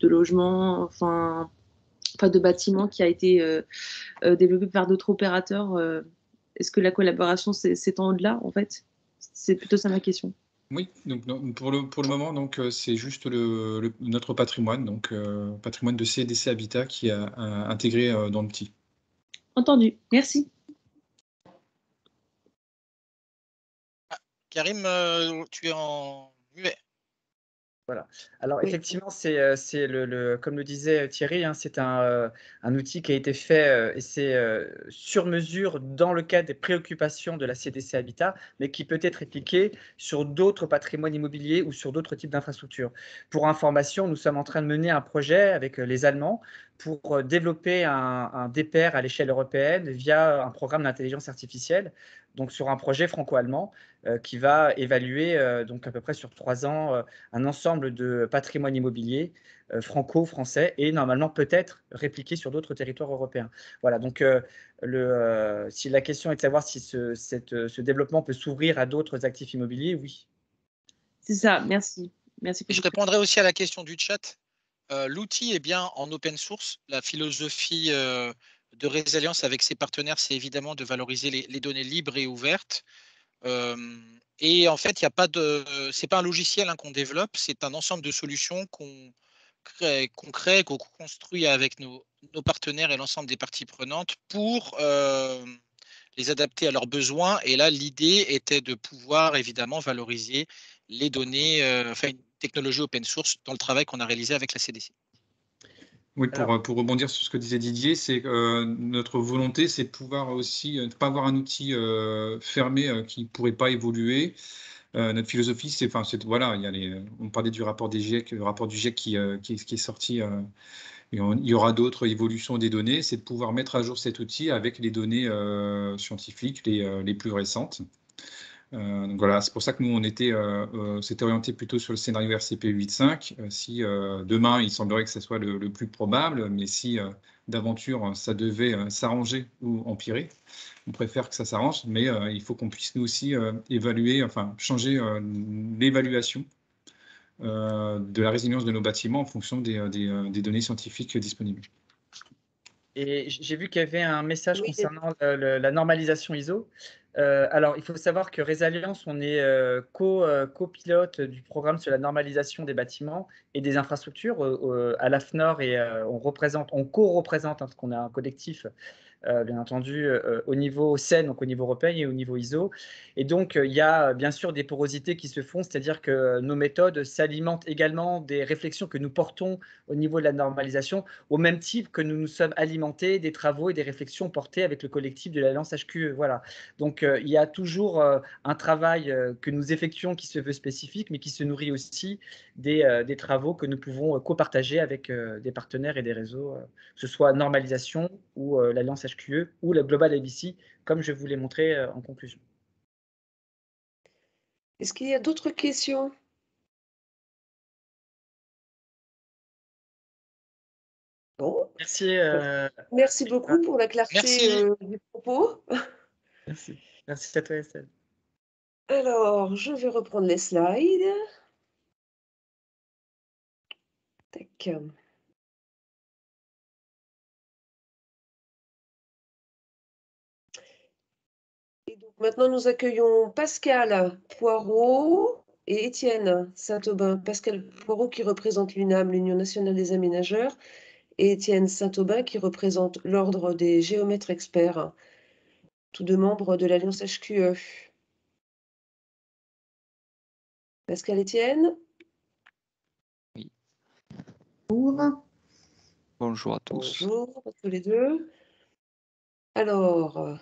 S7: logements, enfin de bâtiments qui a été développé par d'autres opérateurs? Est-ce que la collaboration s'étend au-delà, en fait? C'est plutôt ça ma question.
S6: Oui, donc pour le moment, donc c'est juste notre patrimoine, donc patrimoine de CDC Habitat qui a intégré dans l'outil.
S7: Entendu, merci.
S5: Karim, tu es en muet.
S8: Voilà. Alors
S1: Oui.
S8: effectivement, c'est comme le disait Thierry, hein, c'est un outil qui a été fait et c'est sur mesure dans le cadre des préoccupations de la CDC Habitat, mais qui peut être appliqué sur d'autres patrimoines immobiliers ou sur d'autres types d'infrastructures. Pour information, nous sommes en train de mener un projet avec les Allemands pour développer un DPR à l'échelle européenne via un programme d'intelligence artificielle, donc sur un projet franco-allemand qui va évaluer donc à peu près sur 3 ans un ensemble de patrimoine immobilier franco-français et normalement peut-être répliqué sur d'autres territoires européens. Voilà, donc si la question est de savoir si ce développement peut s'ouvrir à d'autres actifs immobiliers, oui.
S7: C'est ça, merci. Merci pour
S5: Je répondrai aussi à la question du chat. L'outil est bien en open source. La philosophie de Resilience avec ses partenaires, c'est évidemment de valoriser les données libres et ouvertes. Et en fait, il y a pas de, c'est pas un logiciel qu'on développe, c'est un ensemble de solutions qu'on crée, qu'on construit avec nos partenaires et l'ensemble des parties prenantes pour les adapter à leurs besoins. Et là, l'idée était de pouvoir évidemment valoriser les données, enfin une technologie open source dans le travail qu'on a réalisé avec la CDC.
S6: Oui, pour rebondir sur ce que disait Didier, c'est que notre volonté, c'est de pouvoir aussi ne pas avoir un outil fermé qui ne pourrait pas évoluer. Notre philosophie, c'est, voilà, on parlait du rapport des GIEC, le rapport du GIEC qui est sorti. Et il y aura d'autres évolutions des données, c'est de pouvoir mettre à jour cet outil avec les données scientifiques les plus récentes. Donc voilà, c'est pour ça que nous, on s'était orienté plutôt sur le scénario RCP 8.5. Si demain, il semblerait que ce soit le plus probable, mais si d'aventure, ça devait s'arranger ou empirer, on préfère que ça s'arrange, mais il faut qu'on puisse nous aussi évaluer, enfin changer l'évaluation de la résilience de nos bâtiments en fonction des données scientifiques disponibles.
S8: Et j'ai vu qu'il y avait un message concernant la normalisation ISO. Alors, il faut savoir que Resilience, on est copilote du programme sur la normalisation des bâtiments et des infrastructures à l'AFNOR et on co-représente, parce qu'on a un collectif bien entendu, au niveau CEN, donc au niveau européen et au niveau ISO. Et donc, il y a bien sûr des porosités qui se font, c'est-à-dire que nos méthodes s'alimentent également des réflexions que nous portons au niveau de la normalisation, au même type que nous nous sommes alimentés des travaux et des réflexions portées avec le collectif de l'Alliance HQE. Voilà. Donc, il y a toujours un travail que nous effectuons qui se veut spécifique, mais qui se nourrit aussi des travaux que nous pouvons copartager avec des partenaires et des réseaux, que ce soit normalisation ou l'Alliance HQE ou la Global ABC, comme je vous l'ai montré en conclusion.
S1: Est-ce qu'il y a d'autres questions? Bon.
S8: Merci.
S1: Merci beaucoup pour la clarté du propos.
S8: Merci. Merci à toi, Estelle.
S1: Alors, je vais reprendre les slides. Tac. Et donc maintenant, nous accueillons Pascal Poirot et Étienne Saint-Aubin. Pascal Poirot qui représente l'UNAM, l'Union nationale des aménageurs, et Étienne Saint-Aubin qui représente l'Ordre des géomètres experts, tous deux membres de l'Alliance HQE. Pascal, Étienne?
S9: Oui.
S1: Bonjour.
S9: Bonjour à tous.
S1: Bonjour à tous les deux. Alors,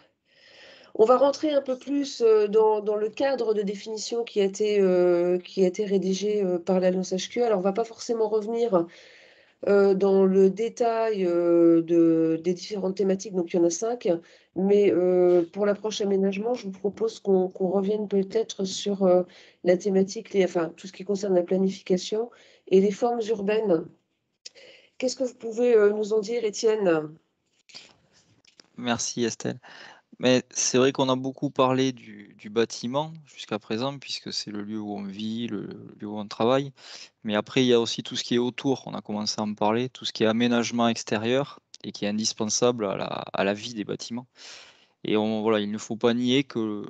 S1: on va rentrer un peu plus dans le cadre de définition qui a été rédigé par l'Alliance HQE. Alors, on ne va pas forcément revenir dans le détail des différentes thématiques, donc il y en a 5, mais pour l'approche aménagement, je vous propose qu'on revienne peut-être sur la thématique, enfin tout ce qui concerne la planification et les formes urbaines. Qu'est-ce que vous pouvez nous en dire, Étienne?
S9: Merci Estelle. Mais c'est vrai qu'on a beaucoup parlé du bâtiment jusqu'à présent, puisque c'est le lieu où on vit, le lieu où on travaille. Mais après, il y a aussi tout ce qui est autour. On a commencé à en parler, tout ce qui est aménagement extérieur et qui est indispensable à la vie des bâtiments. Et voilà, il ne faut pas nier que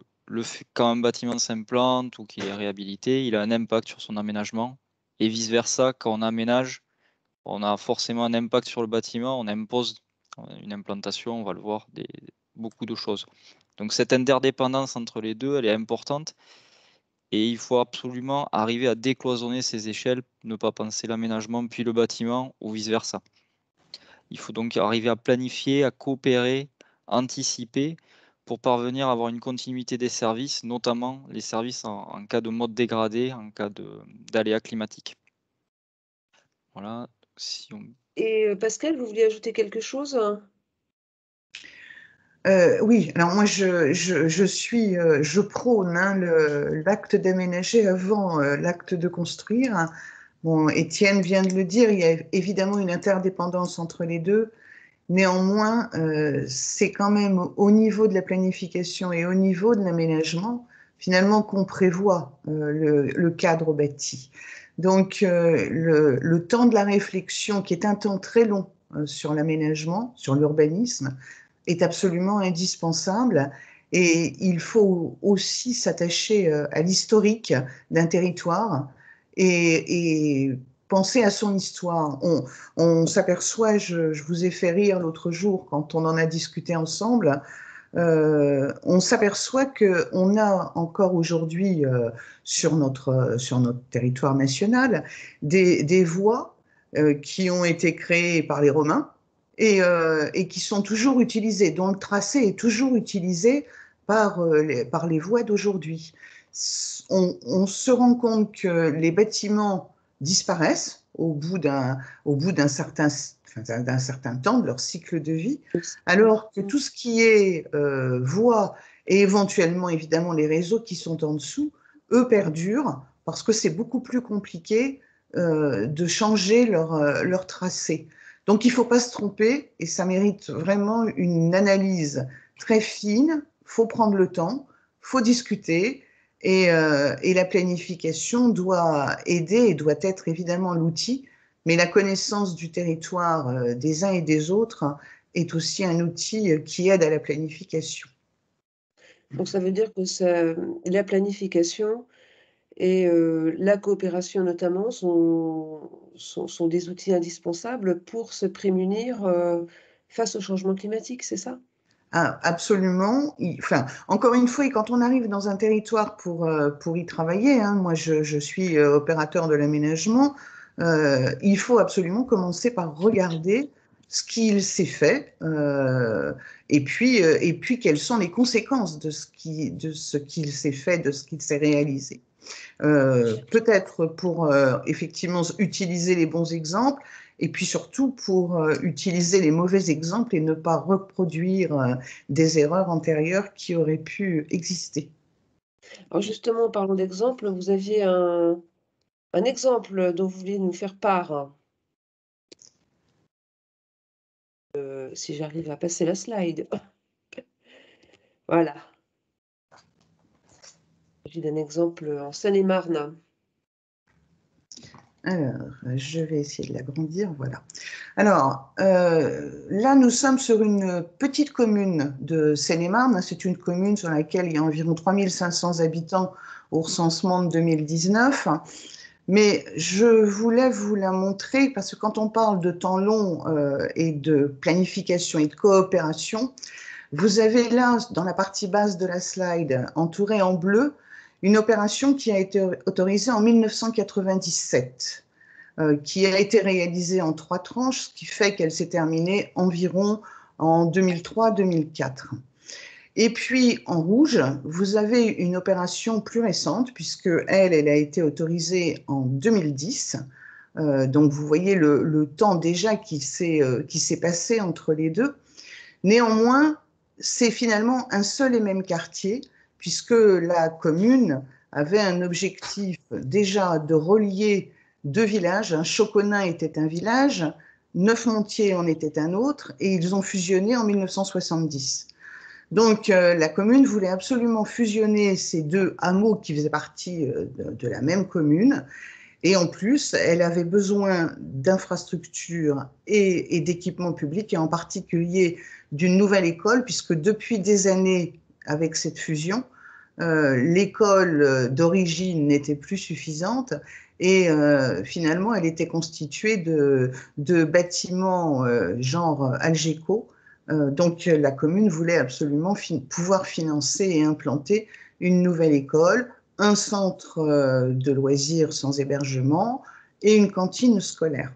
S9: quand un bâtiment s'implante ou qu'il est réhabilité, il a un impact sur son aménagement. Et vice-versa, quand on aménage, on a forcément un impact sur le bâtiment, on impose une implantation, on va le voir, beaucoup de choses. Donc cette interdépendance entre les deux, elle est importante et il faut absolument arriver à décloisonner ces échelles, ne pas penser l'aménagement puis le bâtiment ou vice-versa. Il faut donc arriver à planifier, à coopérer, anticiper pour parvenir à avoir une continuité des services, notamment les services en cas de mode dégradé, en cas d'aléas climatiques. Voilà.
S1: Et Pascal, vous vouliez ajouter quelque chose?
S10: Oui, alors moi je prône l'acte d'aménager avant l'acte de construire. Bon, Étienne vient de le dire, il y a évidemment une interdépendance entre les deux. Néanmoins, c'est quand même au niveau de la planification et au niveau de l'aménagement, finalement, qu'on prévoit le cadre bâti. Donc, le temps de la réflexion, qui est un temps très long sur l'aménagement, sur l'urbanisme, est absolument indispensable. Et il faut aussi s'attacher à l'historique d'un territoire et penser à son histoire. On s'aperçoit, je vous ai fait rire l'autre jour quand on en a discuté ensemble, on s'aperçoit qu'on a encore aujourd'hui sur notre territoire national des voies qui ont été créées par les Romains et qui sont toujours utilisées, dont le tracé est toujours utilisé par les voies d'aujourd'hui. On se rend compte que les bâtiments disparaissent au bout d'un certain temps de leur cycle de vie, alors que tout ce qui est voie et éventuellement évidemment les réseaux qui sont en dessous, eux perdurent parce que c'est beaucoup plus compliqué de changer leur tracé. Donc il ne faut pas se tromper et ça mérite vraiment une analyse très fine, il faut prendre le temps, il faut discuter. Et la planification doit aider et doit être évidemment l'outil, mais la connaissance du territoire des uns et des autres est aussi un outil qui aide à la planification.
S1: Donc ça veut dire que la planification et la coopération notamment sont des outils indispensables pour se prémunir face au changement climatique, c'est ça?
S10: Ah, absolument. Enfin, encore une fois, quand on arrive dans un territoire pour y travailler, hein, moi je suis opérateur de l'aménagement, il faut absolument commencer par regarder ce qu'il s'est fait et puis quelles sont les conséquences de ce qu'il s'est fait, de ce qu'il s'est réalisé. Peut-être pour effectivement utiliser les bons exemples, et puis surtout pour utiliser les mauvais exemples et ne pas reproduire des erreurs antérieures qui auraient pu exister.
S1: Alors justement, en parlant d'exemples, vous aviez un exemple dont vous vouliez nous faire part. Si j'arrive à passer la slide. Voilà. Il s'agit d'un exemple en Seine-et-Marne.
S10: Alors, je vais essayer de l'agrandir, voilà. Alors, là, nous sommes sur une petite commune de Seine-et-Marne. C'est une commune sur laquelle il y a environ 3500 habitants au recensement de 2019. Mais je voulais vous la montrer parce que quand on parle de temps long et de planification et de coopération, vous avez là, dans la partie basse de la slide, entourée en bleu, une opération qui a été autorisée en 1997, qui a été réalisée en 3 tranches, ce qui fait qu'elle s'est terminée environ en 2003-2004. Et puis, en rouge, vous avez une opération plus récente, puisque elle a été autorisée en 2010, Donc, vous voyez le temps déjà qui s'est passé entre les deux. Néanmoins, c'est finalement un seul et même quartier, puisque la commune avait un objectif déjà de relier deux villages. Choconin était un village, Neufmontier en était un autre, et ils ont fusionné en 1970. Donc, la commune voulait absolument fusionner ces deux hameaux qui faisaient partie de la même commune. Et en plus, elle avait besoin d'infrastructures et d'équipements publics, et en particulier d'une nouvelle école, puisque depuis des années, avec cette fusion, l'école d'origine n'était plus suffisante, et finalement, elle était constituée de bâtiments genre Algeco. Donc, la commune voulait absolument pouvoir financer et implanter une nouvelle école, un centre de loisirs sans hébergement et une cantine scolaire.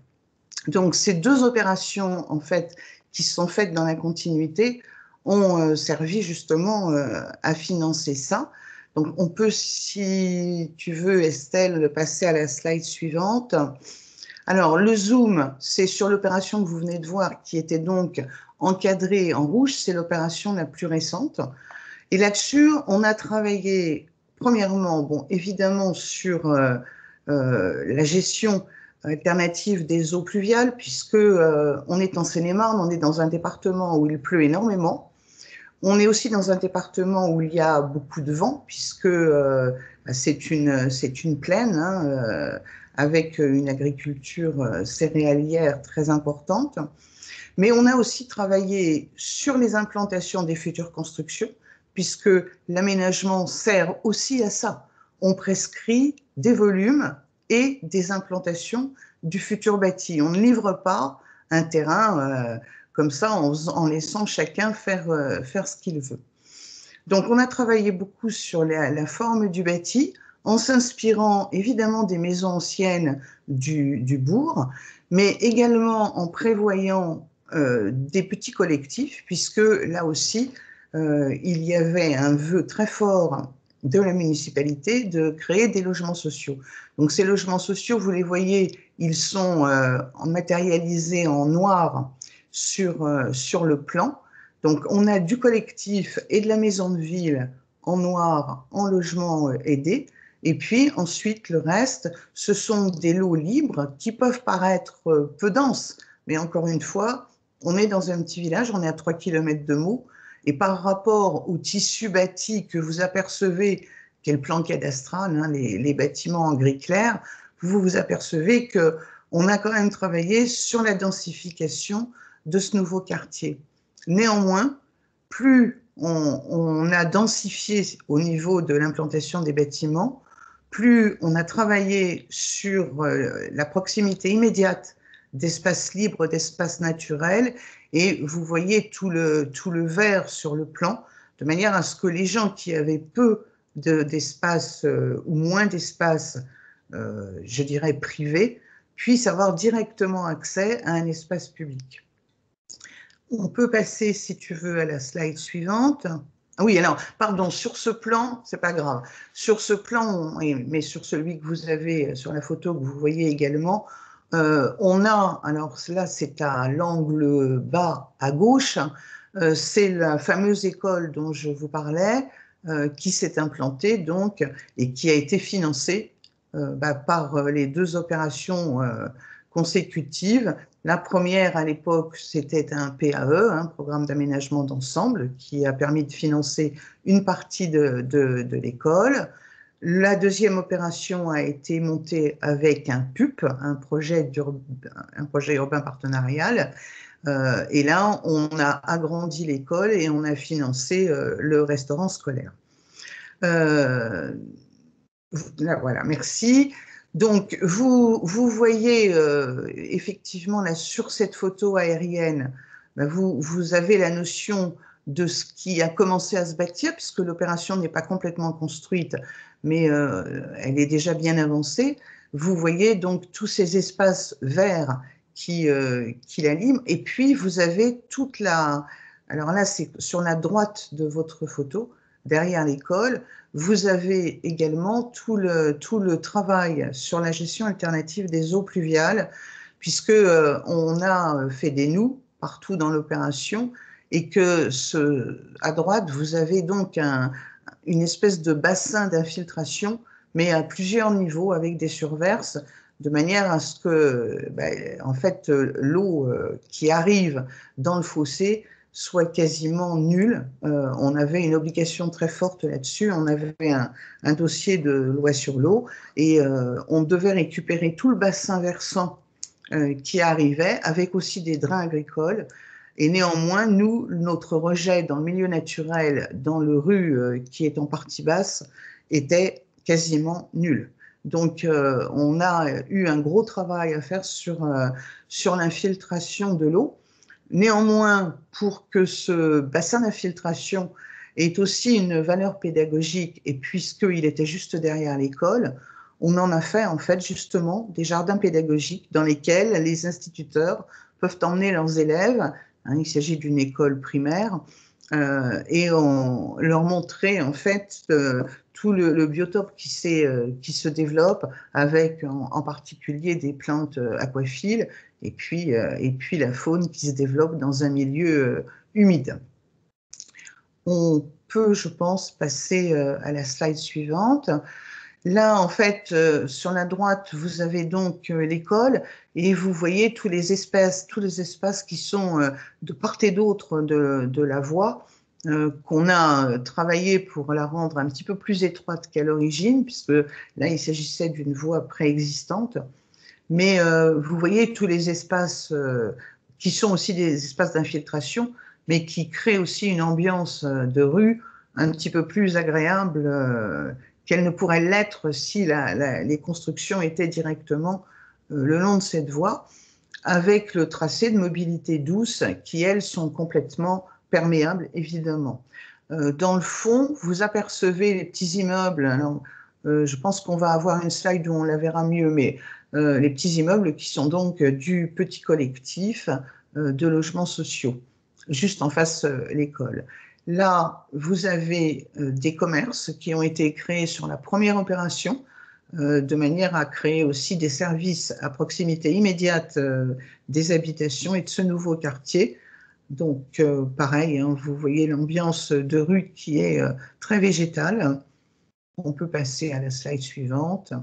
S10: Donc, ces deux opérations, en fait, qui sont faites dans la continuité, ont servi justement à financer ça. Donc, on peut, si tu veux, Estelle, passer à la slide suivante. Alors, le zoom, c'est sur l'opération que vous venez de voir, qui était donc encadrée en rouge. C'est l'opération la plus récente. Et là-dessus, on a travaillé, premièrement, bon, évidemment, sur la gestion alternative des eaux pluviales, puisque on est en Seine-et-Marne, on est dans un département où il pleut énormément. On est aussi dans un département où il y a beaucoup de vent, puisque c'est une plaine, hein, avec une agriculture céréalière très importante. Mais on a aussi travaillé sur les implantations des futures constructions, puisque l'aménagement sert aussi à ça. On prescrit des volumes et des implantations du futur bâti. On ne livre pas un terrain comme ça en laissant chacun faire ce qu'il veut. Donc, on a travaillé beaucoup sur la forme du bâti, en s'inspirant évidemment des maisons anciennes du bourg, mais également en prévoyant des petits collectifs, puisque là aussi, il y avait un vœu très fort de la municipalité de créer des logements sociaux. Donc ces logements sociaux, vous les voyez, ils sont matérialisés en noir sur le plan. Donc on a du collectif et de la maison de ville en noir, en logement aidé. Et puis ensuite, le reste, ce sont des lots libres qui peuvent paraître peu denses. Mais encore une fois, on est dans un petit village, on est à 3 km de Meaux. Et par rapport au tissu bâti que vous apercevez, qui est le plan cadastral, hein, les bâtiments en gris clair, vous vous apercevez qu'on a quand même travaillé sur la densification de ce nouveau quartier. Néanmoins, plus on a densifié au niveau de l'implantation des bâtiments, plus on a travaillé sur la proximité immédiate d'espaces libres, d'espaces naturels, et vous voyez tout le vert sur le plan, de manière à ce que les gens qui avaient peu d'espace ou moins d'espace, je dirais privé, puissent avoir directement accès à un espace public. On peut passer, si tu veux, à la slide suivante. Ah oui, alors, pardon, sur ce plan, c'est pas grave. Sur ce plan, mais sur celui que vous avez, sur la photo que vous voyez également, on a, alors là c'est à l'angle bas à gauche, c'est la fameuse école dont je vous parlais, qui s'est implantée donc et qui a été financée par les deux opérations consécutives. La première à l'époque c'était un PAE, un programme d'aménagement d'ensemble, qui a permis de financer une partie de l'école. La deuxième opération a été montée avec un PUP, un projet urbain partenarial. Et là, on a agrandi l'école et on a financé le restaurant scolaire. Là, voilà, merci. Donc, vous voyez effectivement là sur cette photo aérienne, vous avez la notion de ce qui a commencé à se bâtir, puisque l'opération n'est pas complètement construite, mais elle est déjà bien avancée. Vous voyez donc tous ces espaces verts qui l'animent, et puis vous avez toute la... Alors là, c'est sur la droite de votre photo, derrière l'école, vous avez également tout le travail sur la gestion alternative des eaux pluviales, puisque on a fait des nous partout dans l'opération, et que à droite, vous avez donc une espèce de bassin d'infiltration, mais à plusieurs niveaux avec des surverses, de manière à ce que, en fait, l'eau qui arrive dans le fossé soit quasiment nulle. On avait une obligation très forte là-dessus. On avait un dossier de loi sur l'eau et on devait récupérer tout le bassin versant qui arrivait, avec aussi des drains agricoles. Et néanmoins, nous, notre rejet dans le milieu naturel, dans le Rhu qui est en partie basse, était quasiment nul. Donc, on a eu un gros travail à faire sur l'infiltration de l'eau. Néanmoins, pour que ce bassin d'infiltration ait aussi une valeur pédagogique, et puisqu'il était juste derrière l'école, on en a fait en fait justement des jardins pédagogiques dans lesquels les instituteurs peuvent emmener leurs élèves. Il s'agit d'une école primaire, et on leur montrer en fait tout le biotope qui se développe, avec en particulier des plantes aquaphiles, et puis la faune qui se développe dans un milieu humide. On peut, je pense, passer à la slide suivante. Là, en fait, sur la droite, vous avez donc l'école, et vous voyez tous les espaces qui sont de part et d'autre de la voie, qu'on a travaillé pour la rendre un petit peu plus étroite qu'à l'origine, puisque là, il s'agissait d'une voie préexistante. Mais vous voyez tous les espaces qui sont aussi des espaces d'infiltration, mais qui créent aussi une ambiance de rue un petit peu plus agréable qu'elle ne pourrait l'être si les constructions étaient directement le long de cette voie, avec le tracé de mobilité douce qui, elles, sont complètement perméables, évidemment. Dans le fond, vous apercevez les petits immeubles. Alors, je pense qu'on va avoir une slide où on la verra mieux, mais les petits immeubles qui sont donc du petit collectif de logements sociaux, juste en face l'école. Là, vous avez des commerces qui ont été créés sur la première opération, de manière à créer aussi des services à proximité immédiate des habitations et de ce nouveau quartier. Donc, pareil, hein, vous voyez l'ambiance de rue qui est très végétale. On peut passer à la slide suivante.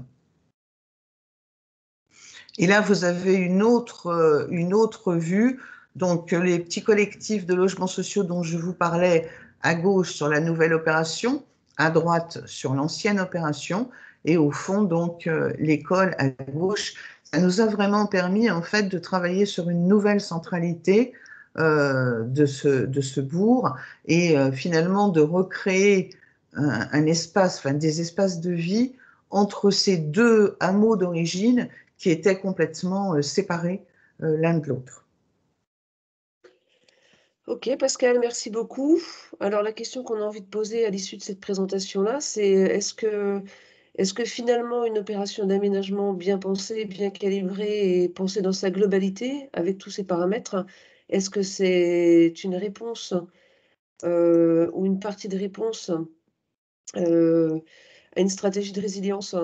S10: Et là, vous avez une autre vue. Donc, les petits collectifs de logements sociaux dont je vous parlais, à gauche sur la nouvelle opération, à droite sur l'ancienne opération, et au fond, donc, l'école à gauche. Ça nous a vraiment permis, en fait, de travailler sur une nouvelle centralité de ce bourg, et finalement de recréer un espace, enfin, des espaces de vie entre ces deux hameaux d'origine qui étaient complètement séparés l'un de l'autre.
S1: Ok, Pascal, merci beaucoup. Alors, la question qu'on a envie de poser à l'issue de cette présentation-là, c'est est-ce que finalement une opération d'aménagement bien pensée, bien calibrée et pensée dans sa globalité, avec tous ces paramètres, est-ce que c'est une réponse ou une partie de réponse à une stratégie de résilience?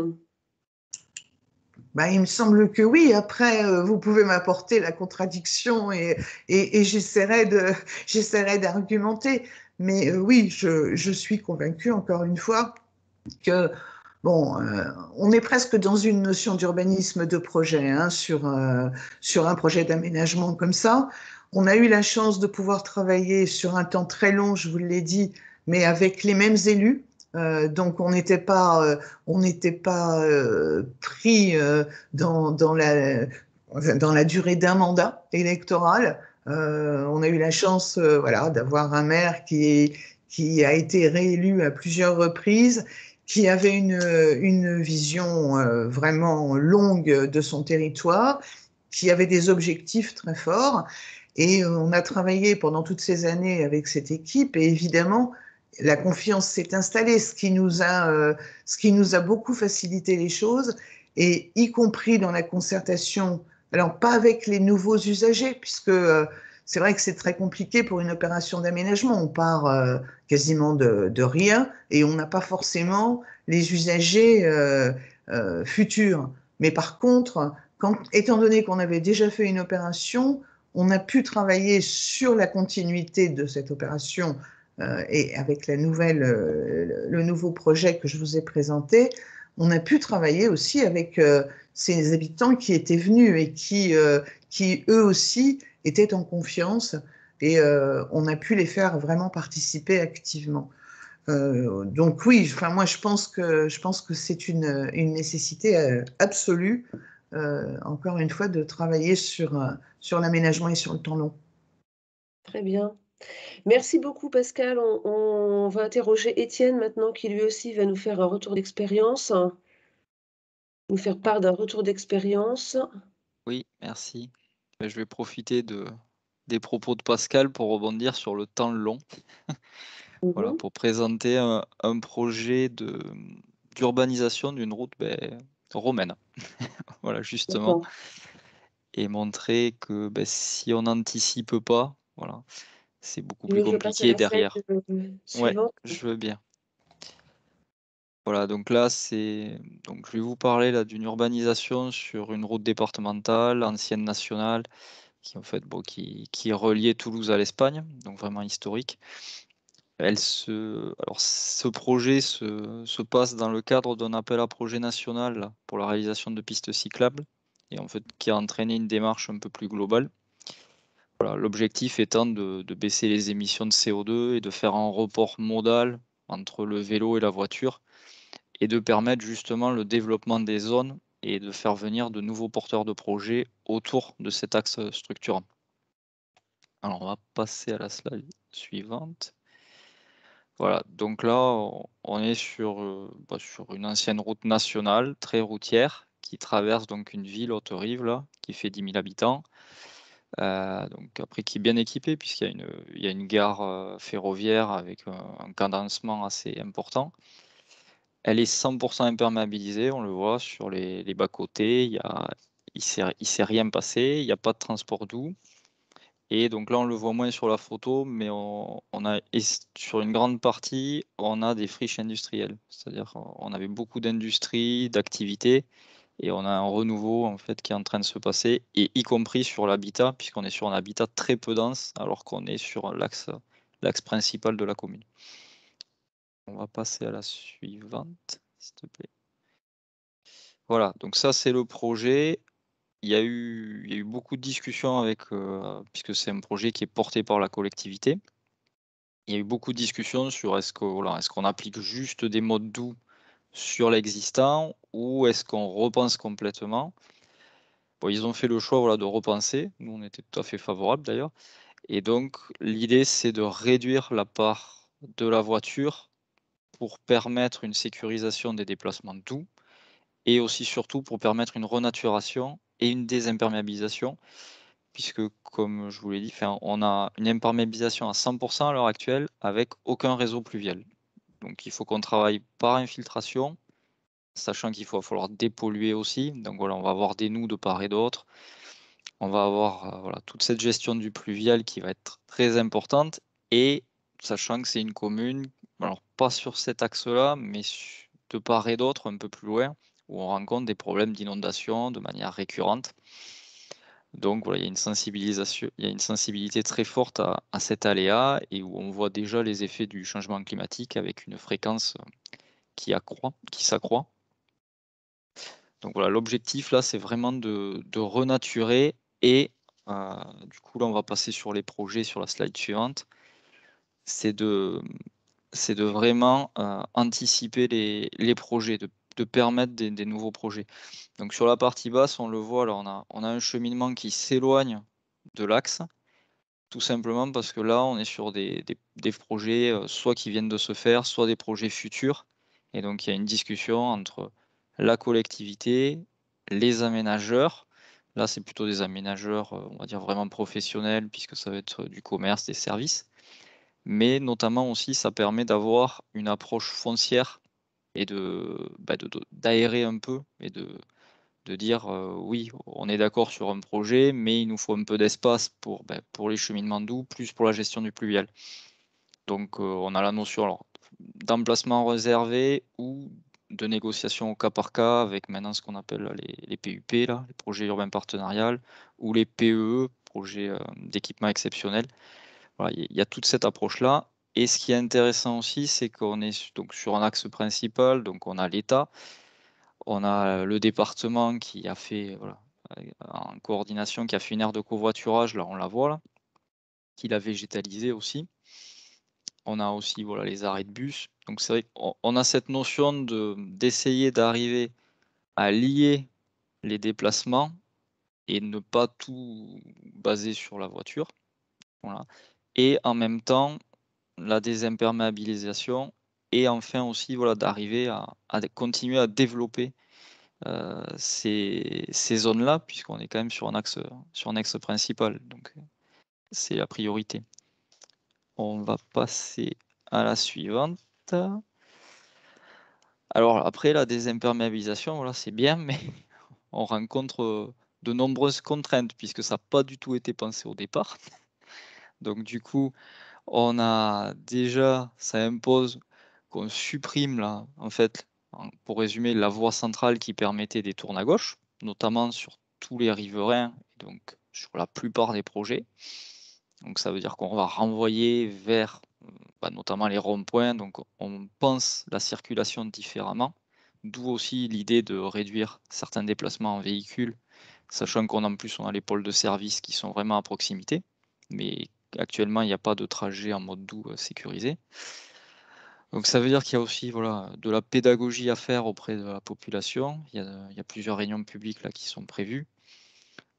S10: Il me semble que oui. Après, vous pouvez m'apporter la contradiction et j'essaierai d'argumenter. Mais oui, je suis convaincue, encore une fois, que on est presque dans une notion d'urbanisme de projet, hein, sur un projet d'aménagement comme ça. On a eu la chance de pouvoir travailler sur un temps très long, je vous l'ai dit, mais avec les mêmes élus. Donc on n'était pas pris dans la durée d'un mandat électoral. On a eu la chance d'avoir un maire qui a été réélu à plusieurs reprises, qui avait une vision vraiment longue de son territoire, qui avait des objectifs très forts. Et on a travaillé pendant toutes ces années avec cette équipe, et évidemment, la confiance s'est installée, ce qui nous a beaucoup facilité les choses, et y compris dans la concertation, alors pas avec les nouveaux usagers, puisque c'est vrai que c'est très compliqué pour une opération d'aménagement. On part quasiment de rien et on n'a pas forcément les usagers futurs. Mais par contre, étant donné qu'on avait déjà fait une opération, on a pu travailler sur la continuité de cette opération et avec le nouveau projet que je vous ai présenté, on a pu travailler aussi avec ces habitants qui étaient venus et qui eux aussi étaient en confiance et on a pu les faire vraiment participer activement. Donc oui, enfin moi je pense que c'est une nécessité absolue, encore une fois, de travailler sur l'aménagement et sur le temps long.
S1: Très bien. Merci beaucoup Pascal. On va interroger Étienne maintenant qui lui aussi va nous faire un retour d'expérience, nous faire part d'un retour d'expérience.
S9: Oui, merci. Je vais profiter des propos de Pascal pour rebondir sur le temps long. Voilà, pour présenter un projet d'urbanisation d'une route romaine. Voilà, justement. Et montrer que si on n'anticipe pas, voilà, c'est beaucoup plus compliqué derrière. Ouais, je veux bien. Voilà, donc là, je vais vous parler là d'une urbanisation sur une route départementale, ancienne nationale, qui en fait, qui reliait Toulouse à l'Espagne, donc vraiment historique. Alors, ce projet se passe dans le cadre d'un appel à projet national là, pour la réalisation de pistes cyclables, et en fait, qui a entraîné une démarche un peu plus globale. Voilà, l'objectif étant de baisser les émissions de CO2 et de faire un report modal entre le vélo et la voiture, et de permettre justement le développement des zones et de faire venir de nouveaux porteurs de projets autour de cet axe structurant. Alors, on va passer à la slide suivante. Voilà, donc là, on est sur une ancienne route nationale, très routière, qui traverse donc une ville, Haute-Rive, là, qui fait 10 000 habitants. Donc après, qui est bien équipée, puisqu'il y a une gare ferroviaire avec un cadencement assez important. Elle est 100% imperméabilisée, on le voit sur les bas-côtés, il ne s'est rien passé, il n'y a pas de transport doux. Et donc là, on le voit moins sur la photo, mais sur une grande partie, on a des friches industrielles. C'est-à-dire qu'on avait beaucoup d'industries, d'activités, et on a un renouveau en fait qui est en train de se passer, et y compris sur l'habitat, puisqu'on est sur un habitat très peu dense, alors qu'on est sur l'axe principal de la commune. On va passer à la suivante, s'il te plaît. Voilà, donc ça c'est le projet. Il y a eu beaucoup de discussions puisque c'est un projet qui est porté par la collectivité. Il y a eu beaucoup de discussions sur est-ce qu'on applique juste des modes doux sur l'existant ou est-ce qu'on repense complètement. Bon, ils ont fait le choix de repenser. Nous, on était tout à fait favorables d'ailleurs. Et donc, l'idée, c'est de réduire la part de la voiture pour permettre une sécurisation des déplacements doux et aussi surtout pour permettre une renaturation et une désimperméabilisation, puisque comme je vous l'ai dit, on a une imperméabilisation à 100% à l'heure actuelle avec aucun réseau pluvial. Donc il faut qu'on travaille par infiltration, sachant qu'il va falloir dépolluer aussi. Donc voilà, on va avoir des nœuds de part et d'autre. On va avoir toute cette gestion du pluvial qui va être très importante, et sachant que c'est une commune, alors pas sur cet axe-là, mais de part et d'autre, un peu plus loin, où on rencontre des problèmes d'inondation de manière récurrente. Donc voilà, il y a une sensibilité très forte à cet aléa, et où on voit déjà les effets du changement climatique avec une fréquence qui s'accroît. Donc voilà, l'objectif là, c'est vraiment de renaturer, et du coup là, on va passer sur les projets sur la slide suivante. C'est de vraiment anticiper les projets, de permettre des nouveaux projets. Donc sur la partie basse, on le voit, là, on a un cheminement qui s'éloigne de l'axe, tout simplement parce que là, on est sur des projets soit qui viennent de se faire, soit des projets futurs. Et donc, il y a une discussion entre la collectivité, les aménageurs. Là, c'est plutôt des aménageurs, on va dire, vraiment professionnels, puisque ça va être du commerce, des services. Mais notamment aussi, ça permet d'avoir une approche foncière et d'aérer un peu et de de dire oui, on est d'accord sur un projet, mais il nous faut un peu d'espace pour les cheminements doux, plus pour la gestion du pluvial. Donc on a la notion d'emplacement réservé ou de négociation au cas par cas avec maintenant ce qu'on appelle les PUP, là, les projets urbains partenariales, ou les PEE, projets d'équipement exceptionnel. Voilà, il y a toute cette approche-là. Et ce qui est intéressant aussi, c'est qu'on est donc sur un axe principal, donc on a l'État, on a le département qui a fait, en coordination, qui a fait une aire de covoiturage, là on la voit, là, qui l'a végétalisé aussi. On a aussi les arrêts de bus. Donc c'est vrai qu'on a cette notion d'essayer d'arriver à lier les déplacements et ne pas tout baser sur la voiture. Voilà. Et en même temps, la désimperméabilisation et enfin aussi d'arriver à continuer à développer ces zones-là, puisqu'on est quand même sur un axe principal. Donc c'est la priorité. On va passer à la suivante. Alors après, la désimperméabilisation, c'est bien, mais on rencontre de nombreuses contraintes puisque ça n'a pas du tout été pensé au départ. Donc du coup, on a déjà, ça impose qu'on supprime là, en fait, pour résumer, la voie centrale qui permettait des tournes à gauche, notamment sur tous les riverains, donc sur la plupart des projets. Donc ça veut dire qu'on va renvoyer vers notamment les ronds-points, donc on pense la circulation différemment, d'où aussi l'idée de réduire certains déplacements en véhicule, sachant qu'en plus on a les pôles de service qui sont vraiment à proximité, mais actuellement il n'y a pas de trajet en mode doux sécurisé. Donc ça veut dire qu'il y a aussi de la pédagogie à faire auprès de la population. Il y a plusieurs réunions publiques là qui sont prévues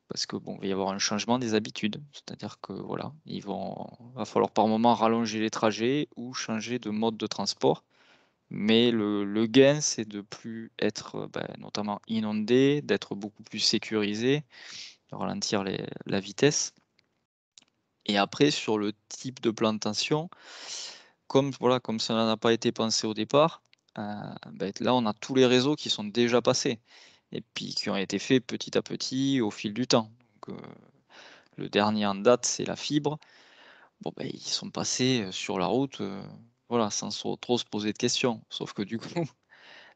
S9: parce que il va y avoir un changement des habitudes, c'est-à-dire que va falloir par moment rallonger les trajets ou changer de mode de transport. Mais le gain, c'est de plus être notamment inondé, d'être beaucoup plus sécurisé, de ralentir la vitesse. Et après, sur le type de plantation, comme ça n'a pas été pensé au départ, là, on a tous les réseaux qui sont déjà passés et puis qui ont été faits petit à petit au fil du temps. Donc, le dernier en date, c'est la fibre. Ils sont passés sur la route sans trop se poser de questions. Sauf que du coup,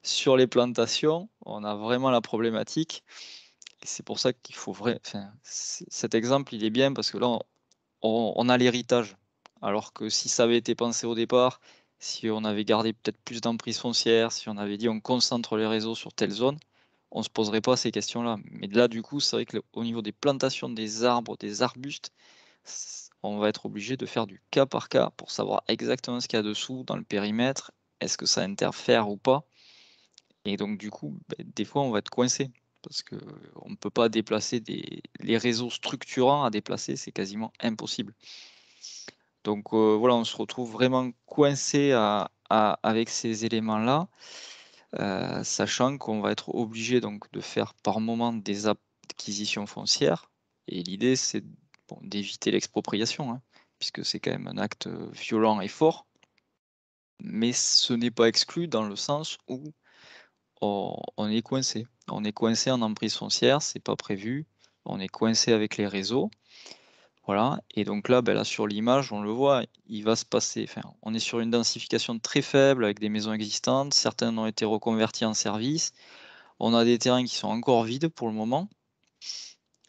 S9: sur les plantations, on a vraiment la problématique. Et c'est pour ça qu'il faut cet exemple, il est bien parce que là, on a l'héritage. Alors que si ça avait été pensé au départ, si on avait gardé peut-être plus d'emprise foncière, si on avait dit on concentre les réseaux sur telle zone, on ne se poserait pas ces questions-là. Mais là, du coup, c'est vrai qu'au niveau des plantations des arbres, des arbustes, on va être obligé de faire du cas par cas pour savoir exactement ce qu'il y a dessous dans le périmètre, est-ce que ça interfère ou pas. Et donc du coup, des fois on va être coincé parce qu'on ne peut pas déplacer les réseaux structurants à déplacer, c'est quasiment impossible. Donc on se retrouve vraiment coincé avec ces éléments-là, sachant qu'on va être obligé donc de faire par moment des acquisitions foncières. Et l'idée, c'est d'éviter l'expropriation, hein, puisque c'est quand même un acte violent et fort. Mais ce n'est pas exclu dans le sens où on est coincé. On est coincé en emprise foncière, c'est pas prévu. On est coincé avec les réseaux. Voilà. Et donc là, là sur l'image, on le voit, il va se passer. On est sur une densification très faible avec des maisons existantes. Certaines ont été reconverties en services. On a des terrains qui sont encore vides pour le moment.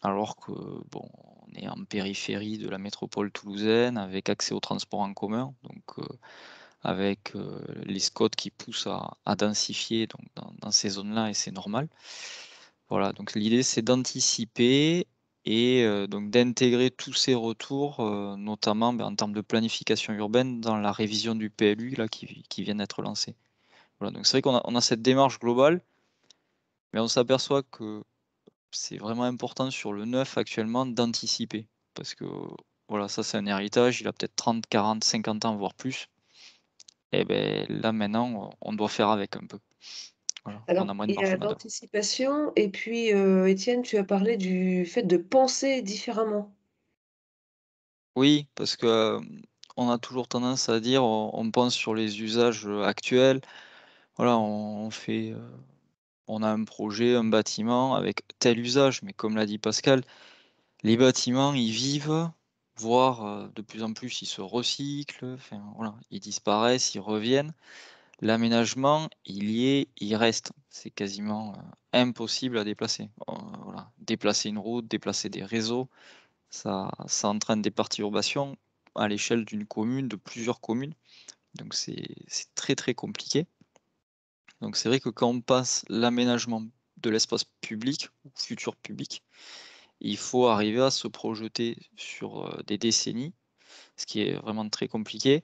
S9: Alors que on est en périphérie de la métropole toulousaine avec accès au transport en commun. Donc avec les SCOT qui poussent à densifier donc, dans ces zones-là et c'est normal. Voilà, donc l'idée c'est d'anticiper et donc d'intégrer tous ces retours, notamment en termes de planification urbaine dans la révision du PLU là, qui vient d'être lancée. Voilà, donc c'est vrai qu'on a cette démarche globale, mais on s'aperçoit que c'est vraiment important sur le neuf actuellement d'anticiper. Parce que voilà, ça c'est un héritage, il a peut-être 30, 40, 50 ans, voire plus. Et là maintenant, on doit faire avec un peu. Voilà, on
S1: Alors,
S9: a moins de
S1: il y
S9: marge
S1: a
S9: de manœuvre.
S1: l'anticipation et puis, Étienne, tu as parlé du fait de penser différemment.
S9: Oui, parce que on a toujours tendance à dire, on pense sur les usages actuels. Voilà, on fait on a un projet, un bâtiment avec tel usage, mais comme l'a dit Pascal, les bâtiments, ils vivent, voire de plus en plus, ils se recyclent, enfin, voilà, ils disparaissent, ils reviennent. L'aménagement, il y est, il reste. C'est quasiment impossible à déplacer. Voilà. Déplacer une route, déplacer des réseaux, ça entraîne des perturbations à l'échelle d'une commune, de plusieurs communes. Donc c'est très très compliqué. Donc c'est vrai que quand on passe l'aménagement de l'espace public ou futur public, il faut arriver à se projeter sur des décennies, ce qui est vraiment très compliqué.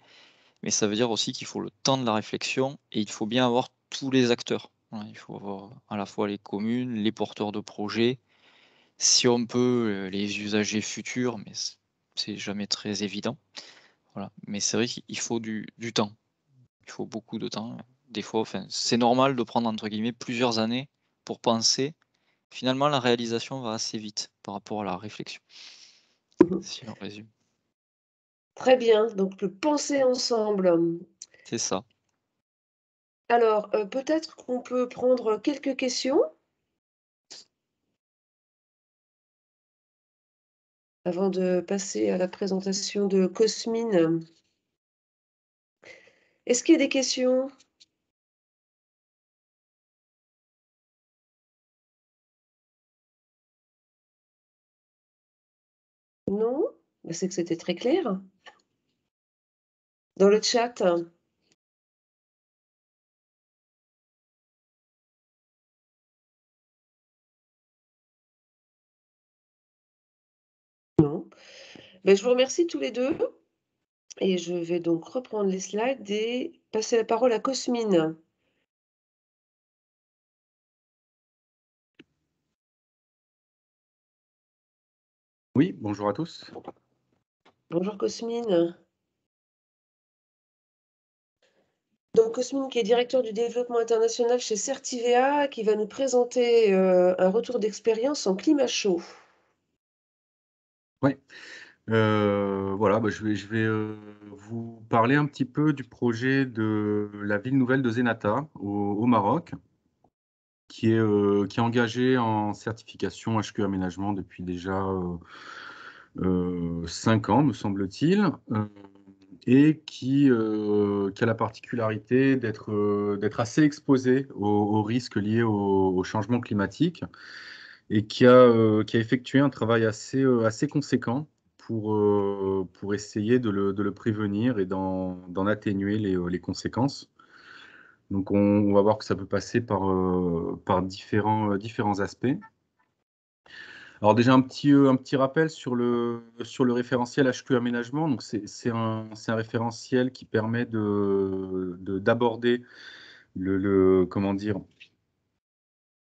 S9: Mais ça veut dire aussi qu'il faut le temps de la réflexion et il faut bien avoir tous les acteurs. Voilà, il faut avoir à la fois les communes, les porteurs de projets, si on peut, les usagers futurs, mais c'est jamais très évident. Voilà. Mais c'est vrai qu'il faut du temps. Il faut beaucoup de temps. Des fois, enfin, c'est normal de prendre entre guillemets plusieurs années pour penser. Finalement, la réalisation va assez vite par rapport à la réflexion. Si on résume.
S1: Très bien, donc le penser ensemble.
S9: C'est ça.
S1: Alors, peut-être qu'on peut prendre quelques questions avant de passer à la présentation de Cosmine. Est-ce qu'il y a des questions? Non? Ben, c'est que c'était très clair. Dans le chat? Non. Ben, je vous remercie tous les deux et je vais donc reprendre les slides et passer la parole à Cosmine.
S11: Oui, bonjour à tous.
S1: Bonjour Cosmine. Donc Cosmine qui est directeur du développement international chez Certivea, qui va nous présenter un retour d'expérience en climat chaud.
S11: Oui, voilà, bah, je vais vous parler un petit peu du projet de la ville nouvelle de Zenata au Maroc, qui est engagé en certification HQ Aménagement depuis déjà 5 ans, me semble-t-il, et qui a la particularité d'être assez exposé aux risques liés au changement climatique et qui a effectué un travail assez conséquent pour essayer de le prévenir et d'en atténuer les conséquences. Donc, on va voir que ça peut passer par différents aspects. Alors déjà, un petit rappel sur le référentiel HQ Aménagement. Donc, c'est un référentiel qui permet d'aborder comment dire,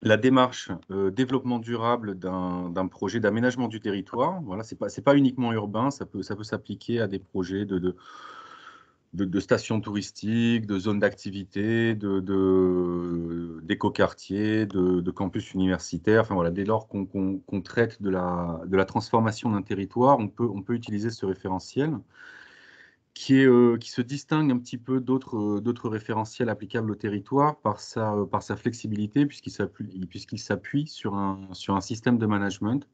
S11: la démarche développement durable d'un projet d'aménagement du territoire. Voilà, c'est pas uniquement urbain, ça peut s'appliquer à des projets de stations touristiques, de zones d'activité, d'écoquartiers, de campus universitaires. Enfin voilà, dès lors qu'on traite de la transformation d'un territoire, on peut utiliser ce référentiel qui se distingue un petit peu d'autres référentiels applicables au territoire par sa flexibilité, puisqu'il s'appuie sur un système de management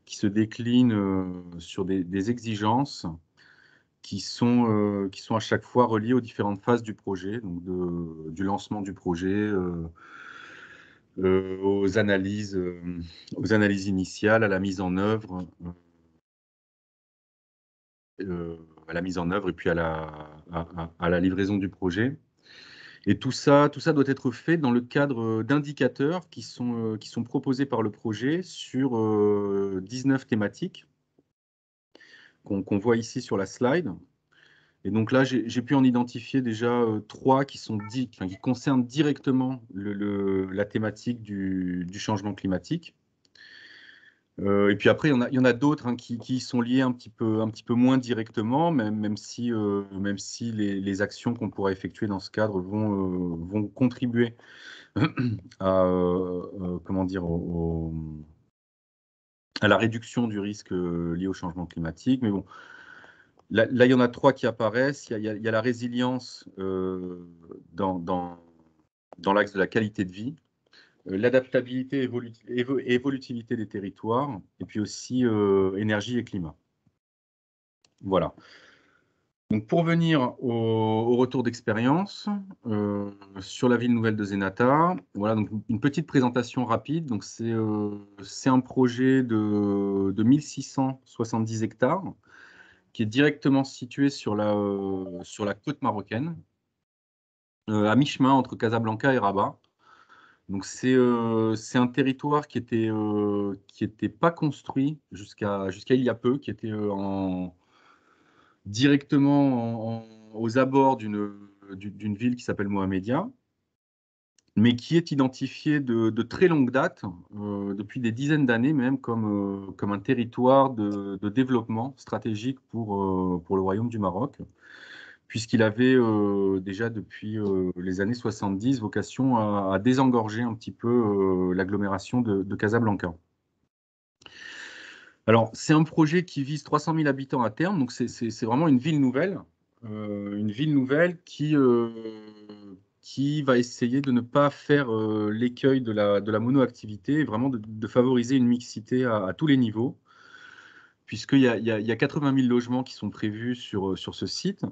S11: qui se décline sur des exigences qui sont à chaque fois reliées aux différentes phases du projet, donc du lancement du projet, aux analyses initiales, à la mise en œuvre, et puis à la livraison du projet. Et tout ça doit être fait dans le cadre d'indicateurs qui sont proposés par le projet sur 19 thématiques qu'on voit ici sur la slide. Et donc là, j'ai pu en identifier déjà 3 qui concernent directement la thématique du changement climatique. Et puis après, il y en a d'autres qui sont liés un petit peu moins directement, même si les actions qu'on pourra effectuer dans ce cadre vont contribuer à, comment dire, à la réduction du risque lié au changement climatique. Mais bon, là, il y en a 3 qui apparaissent. Il y a la résilience dans l'axe de la qualité de vie. l'adaptabilité et évolutivité des territoires, et puis aussi énergie et climat. Voilà. Donc pour venir au retour d'expérience sur la ville nouvelle de Zenata, voilà donc une petite présentation rapide. Donc c'est un projet de 1670 hectares qui est directement situé sur la côte marocaine, à mi-chemin entre Casablanca et Rabat. Donc c'est un territoire qui était pas construit jusqu'à il y a peu, qui était directement aux abords d'une ville qui s'appelle Mohamedia, mais qui est identifié de très longue date, depuis des dizaines d'années même, comme un territoire de développement stratégique pour le Royaume du Maroc, puisqu'il avait déjà depuis les années 70 vocation à désengorger un petit peu l'agglomération de Casablanca. Alors, c'est un projet qui vise 300 000 habitants à terme, donc c'est vraiment une ville nouvelle qui va essayer de ne pas faire l'écueil de la monoactivité, et vraiment de favoriser une mixité à tous les niveaux, puisqu'il y a 80 000 logements qui sont prévus sur ce site,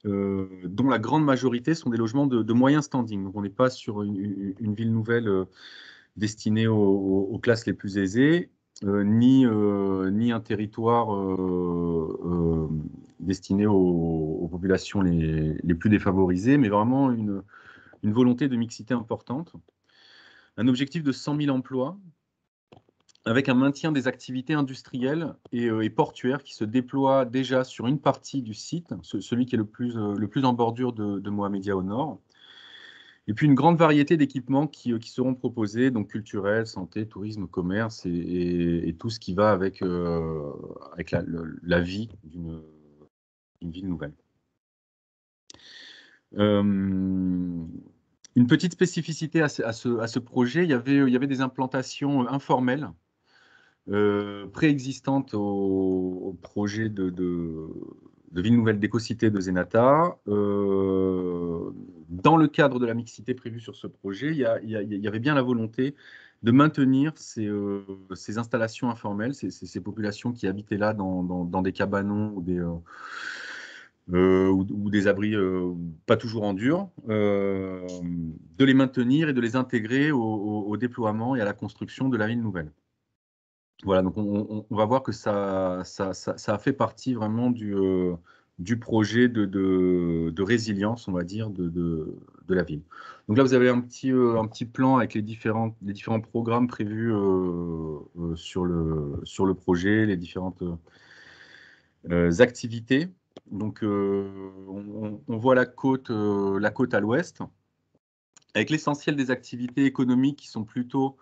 S11: dont la grande majorité sont des logements de moyen standing. Donc, on n'est pas sur une ville nouvelle destinée aux classes les plus aisées, ni un territoire destiné aux populations les plus défavorisées, mais vraiment une volonté de mixité importante. Un objectif de 100 000 emplois, avec un maintien des activités industrielles et portuaires qui se déploient déjà sur une partie du site, celui qui est le plus en bordure de Mohamedia au nord. Et puis une grande variété d'équipements qui seront proposés, donc culturels, santé, tourisme, commerce et tout ce qui va avec la vie d'une ville nouvelle. Une petite spécificité à ce projet, il y avait des implantations informelles préexistantes au projet de ville nouvelle d'écocité de Zenata. Dans le cadre de la mixité prévue sur ce projet, il y avait bien la volonté de maintenir ces installations informelles, ces populations qui habitaient là dans des cabanons ou des abris pas toujours en dur, de les maintenir et de les intégrer au déploiement et à la construction de la ville nouvelle. Voilà, donc on va voir que ça a fait partie vraiment du projet de résilience, on va dire, de la ville. Donc là, vous avez un petit plan avec les différents programmes prévus sur le projet, les différentes activités. Donc, on voit la côte à l'ouest, avec l'essentiel des activités économiques qui sont plutôt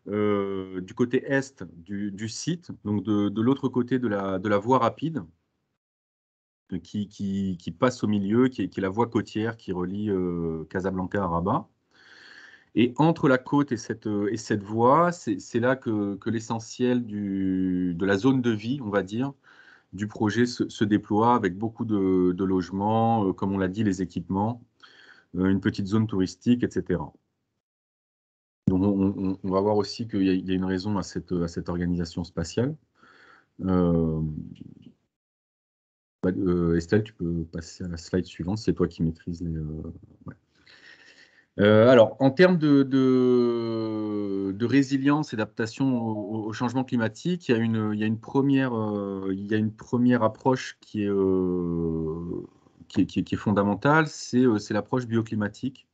S11: du côté est du site, donc de l'autre côté de la voie rapide, qui passe au milieu, qui est la voie côtière qui relie Casablanca à Rabat. Et entre la côte et cette voie, c'est là que l'essentiel de la zone de vie, on va dire, du projet se déploie, avec beaucoup de logements, comme on l'a dit, les équipements, une petite zone touristique, etc. Donc on va voir aussi qu'il y a une raison à cette organisation spatiale. Estelle, tu peux passer à la slide suivante, c'est toi qui maîtrises les... Ouais. Alors, en termes de résilience et d'adaptation au changement climatique, il y a une première approche qui est fondamentale, c'est l'approche bioclimatique.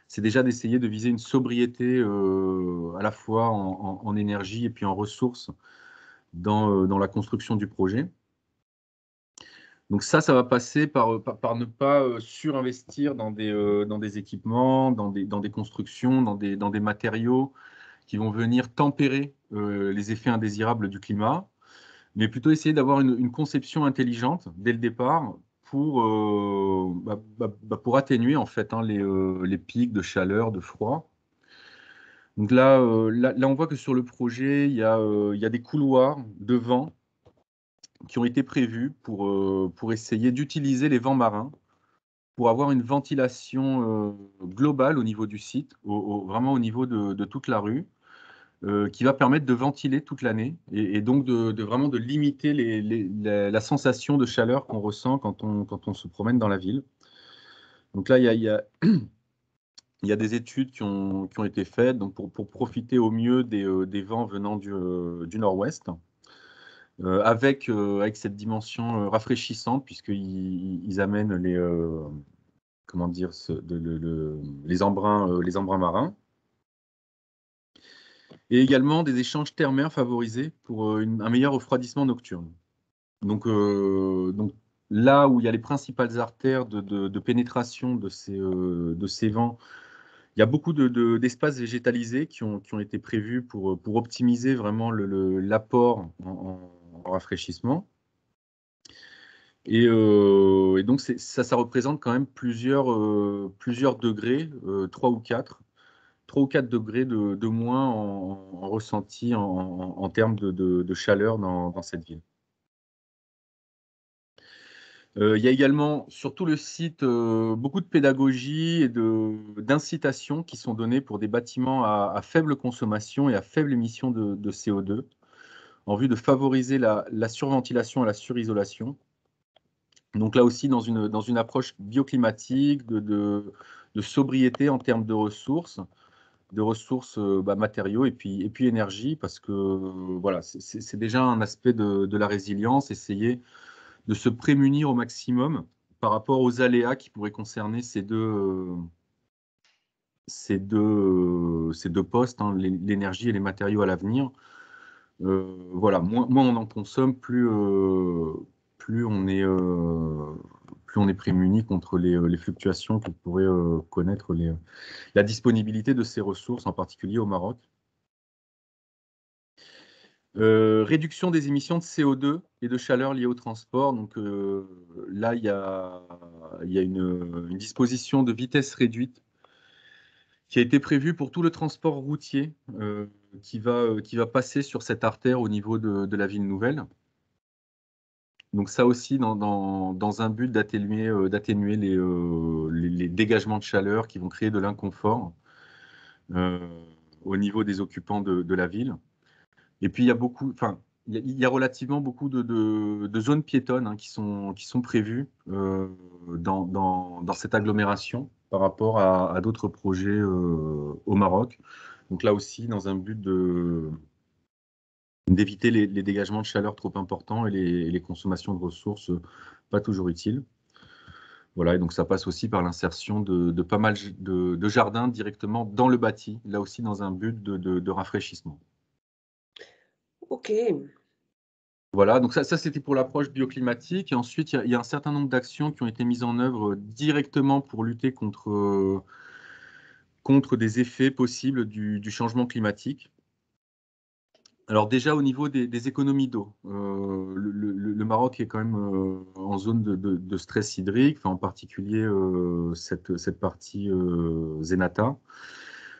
S11: C'est déjà d'essayer de viser une sobriété à la fois en énergie et puis en ressources dans la construction du projet. Donc ça va passer par ne pas surinvestir dans des équipements, dans des constructions, dans des matériaux qui vont venir tempérer les effets indésirables du climat, mais plutôt essayer d'avoir une conception intelligente dès le départ pour atténuer en fait les pics de chaleur, de froid. Donc là, on voit que sur le projet, il y a des couloirs de vent qui ont été prévus pour essayer d'utiliser les vents marins pour avoir une ventilation globale au niveau du site, vraiment au niveau de toute la rue, qui va permettre de ventiler toute l'année et donc vraiment de limiter la sensation de chaleur qu'on ressent quand on se promène dans la ville. Donc là, il y a des études qui ont été faites donc pour profiter au mieux des vents venant du nord-ouest, avec cette dimension rafraîchissante, puisqu'ils amènent comment dire, les embruns marins. Et également des échanges terre-mer favorisés pour un meilleur refroidissement nocturne. Donc là où il y a les principales artères de pénétration de ces vents, il y a beaucoup d'espaces végétalisés qui ont été prévus pour optimiser vraiment l'apport en rafraîchissement. Et donc ça représente quand même plusieurs degrés, 3 ou 4 degrés de moins en ressenti en termes de chaleur dans cette ville. Il y a également sur tout le site beaucoup de pédagogie et d'incitation qui sont données pour des bâtiments à faible consommation et à faible émission de CO2, en vue de favoriser la surventilation et la surisolation. Donc là aussi, dans une approche bioclimatique, de sobriété en termes de ressources matériaux et puis énergie, parce que voilà, c'est déjà un aspect de la résilience, essayer de se prémunir au maximum par rapport aux aléas qui pourraient concerner ces deux postes, hein, l'énergie et les matériaux à l'avenir. Voilà, moins on en consomme, plus on est prémuni contre les fluctuations que pourrait connaître la disponibilité de ces ressources, en particulier au Maroc. Réduction des émissions de CO2 et de chaleur liées au transport. Donc là, il y a une disposition de vitesse réduite qui a été prévue pour tout le transport routier qui va passer sur cette artère au niveau de la ville nouvelle. Donc ça aussi, dans un but d'atténuer les dégagements de chaleur qui vont créer de l'inconfort au niveau des occupants de la ville. Et puis il y a relativement beaucoup de zones piétonnes, hein, qui sont prévues dans cette agglomération par rapport à d'autres projets au Maroc. Donc là aussi, dans un but d'éviter les dégagements de chaleur trop importants et les consommations de ressources pas toujours utiles. Voilà, et donc ça passe aussi par l'insertion de pas mal de jardins directement dans le bâti, là aussi dans un but de rafraîchissement.
S1: Ok.
S11: Voilà, donc ça c'était pour l'approche bioclimatique. Et ensuite, il y a un certain nombre d'actions qui ont été mises en œuvre directement pour lutter contre des effets possibles du changement climatique. Alors déjà, au niveau des économies d'eau, le Maroc est quand même en zone de stress hydrique, en particulier cette partie Zenata.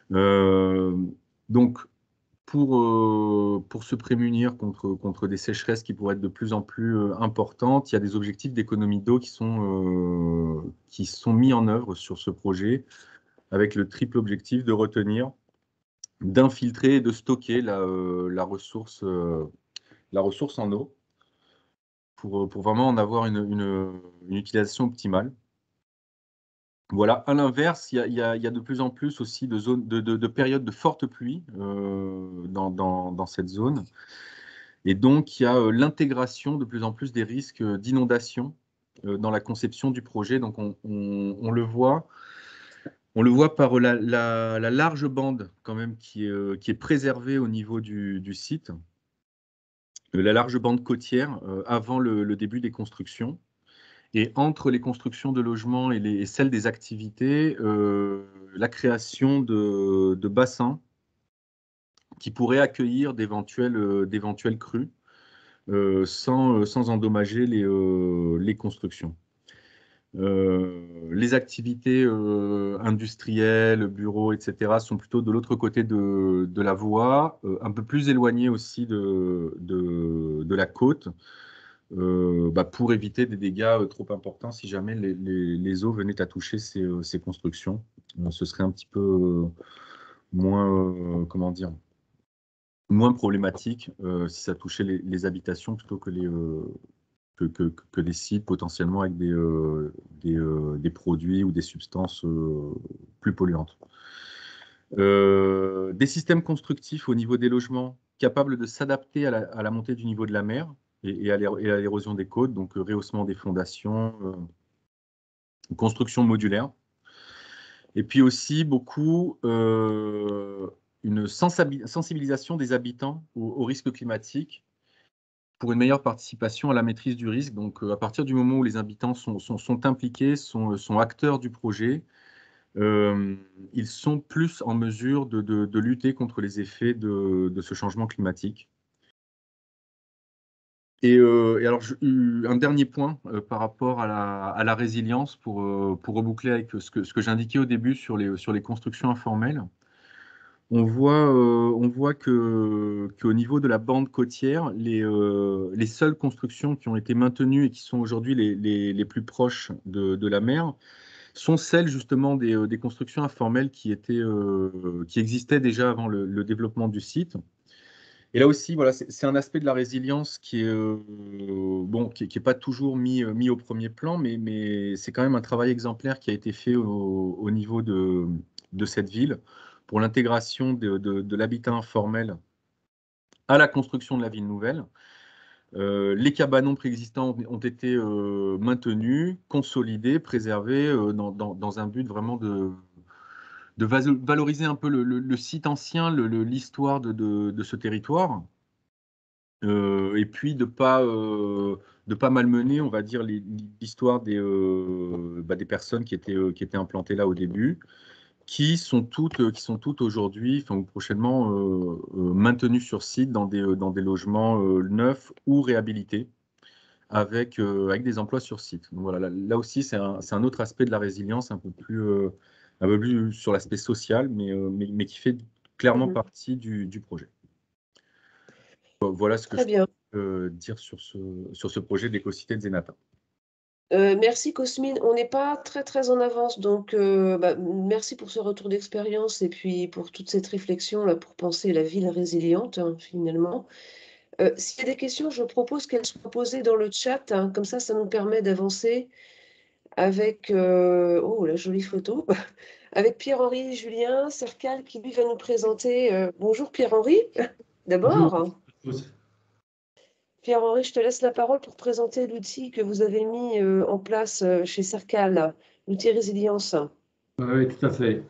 S11: Donc, pour se prémunir contre des sécheresses qui pourraient être de plus en plus importantes, il y a des objectifs d'économie d'eau qui sont mis en œuvre sur ce projet, avec le triple objectif de retenir, d'infiltrer et de stocker la ressource en eau pour vraiment en avoir une utilisation optimale. Voilà, à l'inverse, il y a de plus en plus aussi de périodes de fortes pluies dans cette zone. Et donc, il y a l'intégration de plus en plus des risques d'inondation dans la conception du projet. Donc, on le voit par la large bande quand même qui est préservée au niveau du site, la large bande côtière avant le début des constructions. Et entre les constructions de logements et celles des activités, la création de bassins qui pourraient accueillir d'éventuelles crues sans endommager les constructions. Les activités industrielles, bureaux, etc. sont plutôt de l'autre côté de la voie, un peu plus éloignées aussi de la côte. pour éviter des dégâts trop importants si jamais les eaux venaient à toucher ces constructions. Ce serait un petit peu moins, comment dire, moins problématique si ça touchait les habitations plutôt que des sites potentiellement avec des produits ou des substances plus polluantes. Des systèmes constructifs au niveau des logements capables de s'adapter à la montée du niveau de la mer et à l'érosion des côtes, donc rehaussement des fondations, construction modulaire. Et puis aussi beaucoup une sensibilisation des habitants au risque climatique pour une meilleure participation à la maîtrise du risque. Donc à partir du moment où les habitants sont impliqués, sont acteurs du projet, ils sont plus en mesure de lutter contre les effets de ce changement climatique. Et alors, un dernier point par rapport à la résilience, pour reboucler avec ce que j'indiquais au début sur les constructions informelles. On voit qu'au niveau de la bande côtière, les seules constructions qui ont été maintenues et qui sont aujourd'hui les plus proches de la mer sont celles justement des constructions informelles qui existaient déjà avant le développement du site. Et là aussi, voilà, c'est un aspect de la résilience qui est pas toujours mis au premier plan, mais c'est quand même un travail exemplaire qui a été fait au niveau de cette ville pour l'intégration de l'habitat informel à la construction de la ville nouvelle. Les cabanons préexistants ont été maintenus, consolidés, préservés dans un but vraiment de valoriser un peu le site ancien, l'histoire de ce territoire, et puis de pas malmener, on va dire, l'histoire des personnes qui étaient implantées là au début, qui sont toutes aujourd'hui, enfin, ou prochainement, maintenues sur site dans des logements neufs ou réhabilités, avec des emplois sur site. Donc voilà, là aussi, c'est un autre aspect de la résilience, un peu plus sur l'aspect social, mais qui fait clairement partie du projet. Voilà ce que je peux dire sur ce projet d'éco-cité de Zenata.
S1: Merci Cosmine. On n'est pas très en avance, donc merci pour ce retour d'expérience et puis pour toute cette réflexion là pour penser la ville résiliente, hein, finalement. S'il y a des questions, je propose qu'elles soient posées dans le chat, hein, comme ça nous permet d'avancer avec la jolie photo, avec Pierre-Henri Julien Cercal qui lui va nous présenter. Bonjour Pierre-Henri, d'abord. Pierre-Henri, je te laisse la parole pour présenter l'outil que vous avez mis en place chez Cercal, l'outil résilience.
S12: Oui, tout à fait.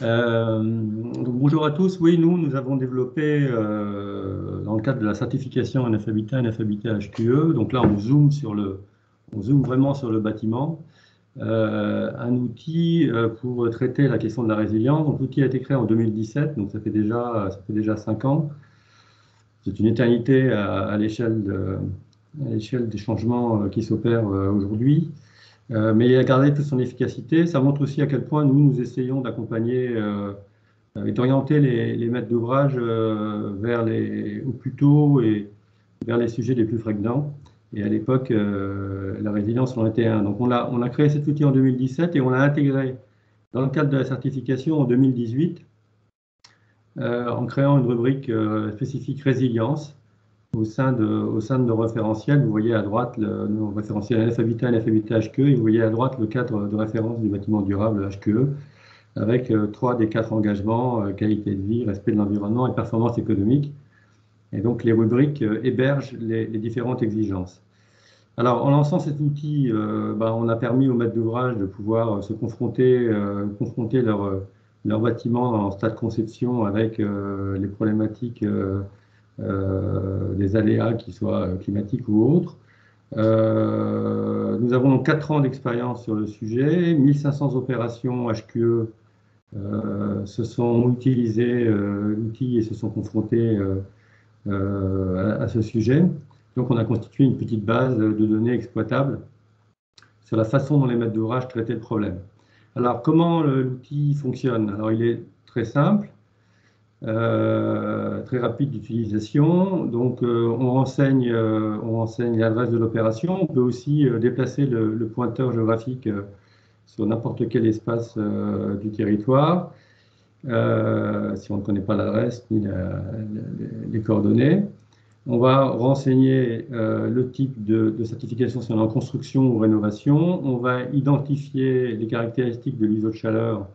S12: Donc, bonjour à tous. Oui, nous avons développé, dans le cadre de la certification NF Habitat HQE, donc là on zoome vraiment sur le bâtiment, un outil pour traiter la question de la résilience. Donc l'outil a été créé en 2017, donc ça fait déjà 5 ans. C'est une éternité à l'échelle des changements qui s'opèrent aujourd'hui, mais il a gardé toute son efficacité. Ça montre aussi à quel point nous essayons d'accompagner et d'orienter les maîtres d'ouvrage au plus tôt et vers les sujets les plus fréquents. Et à l'époque, la résilience en était un. Donc on a créé cet outil en 2017 et on l'a intégré dans le cadre de la certification en 2018. En créant une rubrique spécifique résilience au sein de nos référentiels. Vous voyez à droite nos référentiels NF Habitat HQE, et vous voyez à droite le cadre de référence du bâtiment durable HQE, avec 3 des 4 engagements, qualité de vie, respect de l'environnement et performance économique. Et donc les rubriques hébergent les différentes exigences. Alors en lançant cet outil, on a permis aux maîtres d'ouvrage de pouvoir se confronter leur bâtiment en stade de conception avec les problématiques des aléas, qu'ils soient climatiques ou autres. Nous avons donc 4 ans d'expérience sur le sujet, 1500 opérations HQE se sont utilisées l'outil et se sont confrontés à ce sujet. Donc on a constitué une petite base de données exploitables sur la façon dont les maîtres d'ouvrage traitaient le problème. Alors, comment l'outil fonctionne? Alors, il est très simple. très rapide d'utilisation. Donc, on renseigne l'adresse de l'opération. On peut aussi déplacer le pointeur géographique sur n'importe quel espace du territoire, si on ne connaît pas l'adresse ni les coordonnées. On va renseigner le type de certification si on est en construction ou rénovation. On va identifier les caractéristiques de l'ISO de chaleur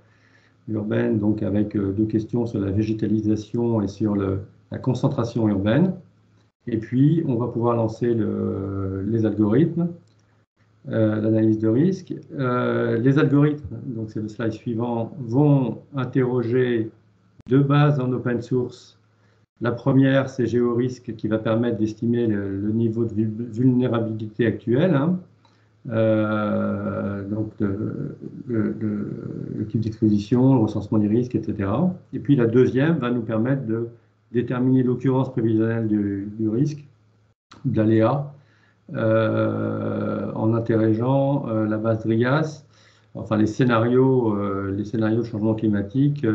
S12: urbaine, donc avec deux questions sur la végétalisation et sur la concentration urbaine. Et puis, on va pouvoir lancer les algorithmes, l'analyse de risque. Les algorithmes, donc c'est le slide suivant, vont interroger deux bases en open source. La première, c'est GeoRisque, qui va permettre d'estimer le niveau de vulnérabilité actuel, hein. Donc le type d'exposition, le recensement des risques, etc. Et puis la deuxième va nous permettre de déterminer l'occurrence prévisionnelle du risque, de l'aléa, en interrogeant la base DRIAS, enfin les scénarios de changement climatique.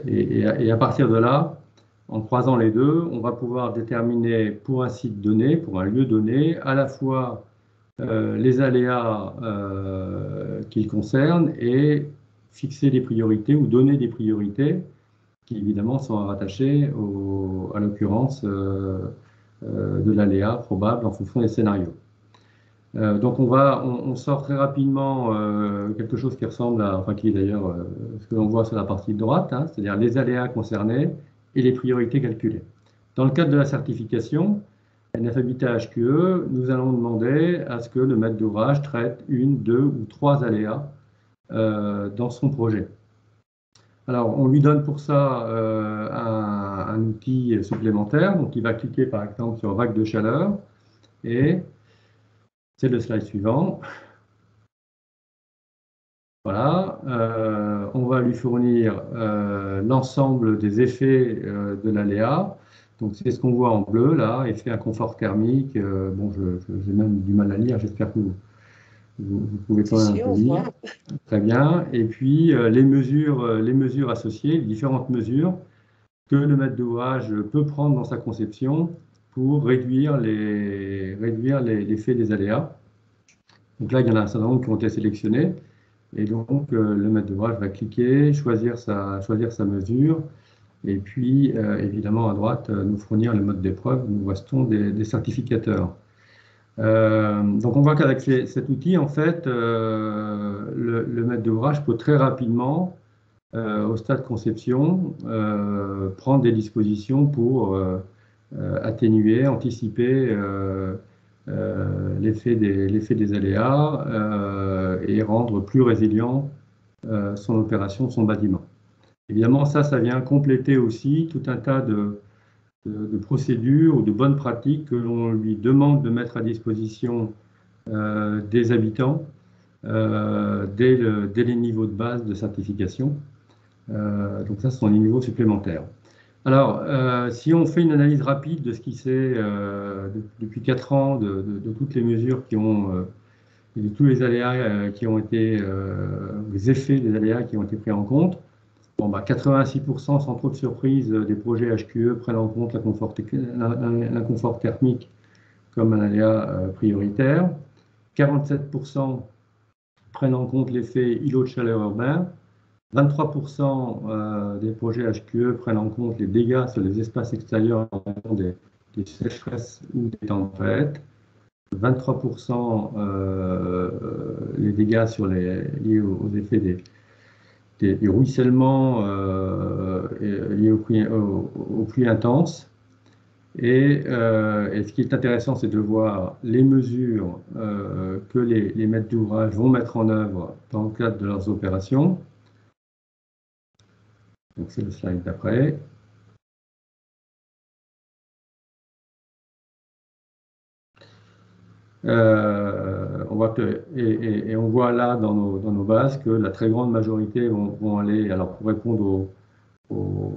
S12: Et à partir de là, en croisant les deux, on va pouvoir déterminer pour un site donné, pour un lieu donné, à la fois les aléas qu'il concerne et fixer des priorités ou donner des priorités qui évidemment sont rattachées à l'occurrence de l'aléa probable en fonction des scénarios. Donc on sort très rapidement quelque chose qui ressemble à, enfin qui est d'ailleurs ce que l'on voit sur la partie droite, hein, c'est-à-dire les aléas concernés et les priorités calculées. Dans le cadre de la certification NF Habitat HQE, nous allons demander à ce que le maître d'ouvrage traite une, deux ou trois aléas dans son projet. Alors, on lui donne pour ça un outil supplémentaire. Donc, il va cliquer par exemple sur vague de chaleur et c'est le slide suivant. Voilà, on va lui fournir l'ensemble des effets de l'aléa. Donc c'est ce qu'on voit en bleu là, effet inconfort thermique. Bon, j'ai même du mal à lire, j'espère que vous pouvez quand même un peu lire. Très bien. Et puis les mesures associées, les différentes mesures que le maître d'ouvrage peut prendre dans sa conception pour réduire l'effet des aléas. Donc là, il y en a un certain nombre qui ont été sélectionnés. Et donc, le maître d'ouvrage va cliquer, choisir sa mesure, et puis, évidemment, à droite, nous fournir le mode d'épreuve. Nous voici des certificateurs. Donc, on voit qu'avec cet outil, en fait, le maître d'ouvrage peut très rapidement, au stade conception, prendre des dispositions pour atténuer, anticiper l'effet des aléas et rendre plus résilient son opération, son bâtiment. Évidemment, ça vient compléter aussi tout un tas de procédures ou de bonnes pratiques que l'on lui demande de mettre à disposition des habitants dès les niveaux de base de certification. Donc ça, ce sont les niveaux supplémentaires. Alors, si on fait une analyse rapide de ce qui s'est depuis 4 ans, de toutes les mesures et de tous les aléas qui ont été, les effets des aléas qui ont été pris en compte, bon, 86% sans trop de surprise des projets HQE prennent en compte l'inconfort thermique comme un aléa prioritaire. 47% prennent en compte l'effet îlot de chaleur urbain. 23% des projets HQE prennent en compte les dégâts sur les espaces extérieurs en raison des sécheresses ou des tempêtes. 23% les dégâts liés aux effets des ruissellements liés aux pluies intenses. Et ce qui est intéressant, c'est de voir les mesures que les maîtres d'ouvrage vont mettre en œuvre dans le cadre de leurs opérations. Donc c'est le slide d'après. On voit là dans nos bases que la très grande majorité vont aller, alors pour répondre au